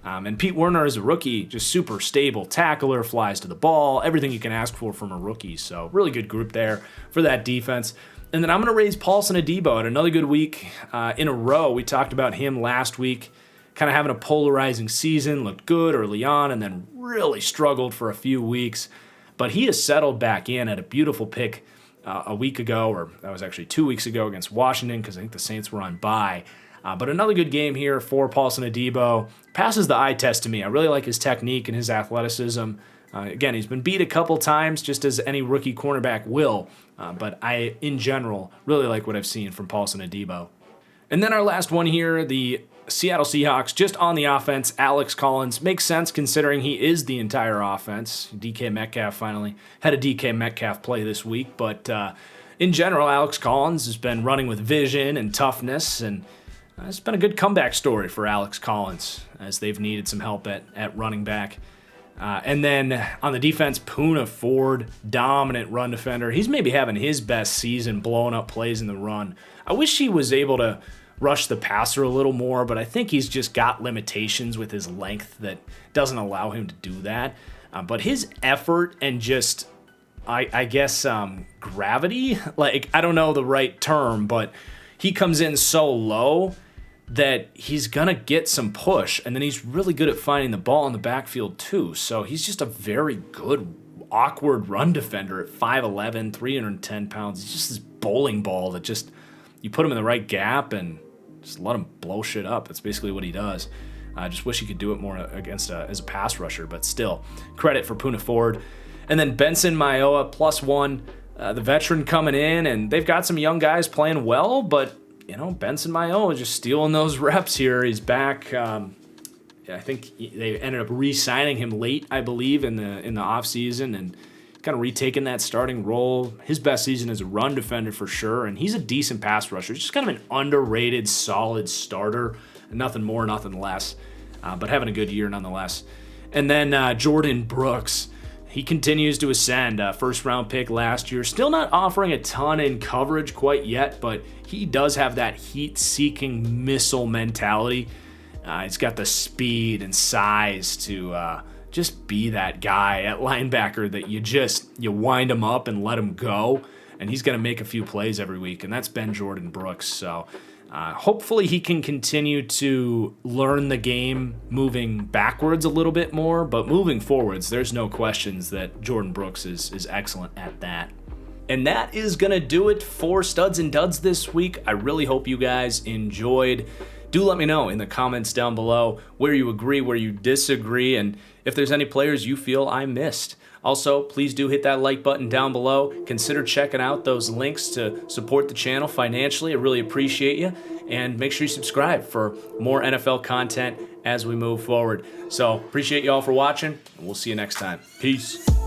And Pete Werner is a rookie, just super stable tackler, flies to the ball, everything you can ask for from a rookie. So really good group there for that defense. And then I'm going to raise Paulson Adebo at another good week in a row. We talked about him last week kind of having a polarizing season, looked good early on, and then really struggled for a few weeks. But he has settled back in at a beautiful pick a week ago, or that was actually 2 weeks ago against Washington, because I think the Saints were on bye. But another good game here for Paulson Adebo. Passes the eye test to me. I really like his technique and his athleticism. Again, he's been beat a couple times, just as any rookie cornerback will. But I, in general, really like what I've seen from Paulson Adebo. And then our last one here, the Seattle Seahawks, just on the offense, Alex Collins. Makes sense considering he is the entire offense. DK Metcalf finally had a DK Metcalf play this week. But in general, Alex Collins has been running with vision and toughness, and it's been a good comeback story for Alex Collins as they've needed some help at running back. And then on the defense, Poona Ford, dominant run defender. He's maybe having his best season blowing up plays in the run. I wish he was able to rush the passer a little more, but I think he's just got limitations with his length that doesn't allow him to do that. But his effort and just, I guess, gravity, like, I don't know the right term, but he comes in so low that he's going to get some push, and then he's really good at finding the ball in the backfield too. So he's just a very good, awkward run defender at 5'11", 310 pounds. He's just this bowling ball that just, you put him in the right gap and just let him blow shit up. That's basically what he does. I just wish he could do it more against as a pass rusher, but still, credit for Poona Ford. And then Benson Mayowa, +1, the veteran coming in, and they've got some young guys playing well, but you know, Benson Mayowa just stealing those reps here. He's back. I think they ended up re-signing him late, I believe, in the offseason, and kind of retaking that starting role. His best season as a run defender for sure, and he's a decent pass rusher. Just kind of an underrated, solid starter. Nothing more, nothing less, but having a good year nonetheless. And then Jordan Brooks. He continues to ascend. First-round pick last year. Still not offering a ton in coverage quite yet, but he does have that heat-seeking missile mentality. He's got the speed and size to just be that guy at linebacker that you wind him up and let him go, and he's going to make a few plays every week, and that's been Jordan Brooks. So hopefully he can continue to learn the game moving backwards a little bit more, but moving forwards, there's no questions that Jordan Brooks is excellent at that. And that is going to do it for Studs and Duds this week. I really hope you guys enjoyed. Do let me know in the comments down below where you agree, where you disagree, and if there's any players you feel I missed. Also, please do hit that like button down below. Consider checking out those links to support the channel financially. I really appreciate you. And make sure you subscribe for more NFL content as we move forward. So, appreciate you all for watching, and we'll see you next time. Peace.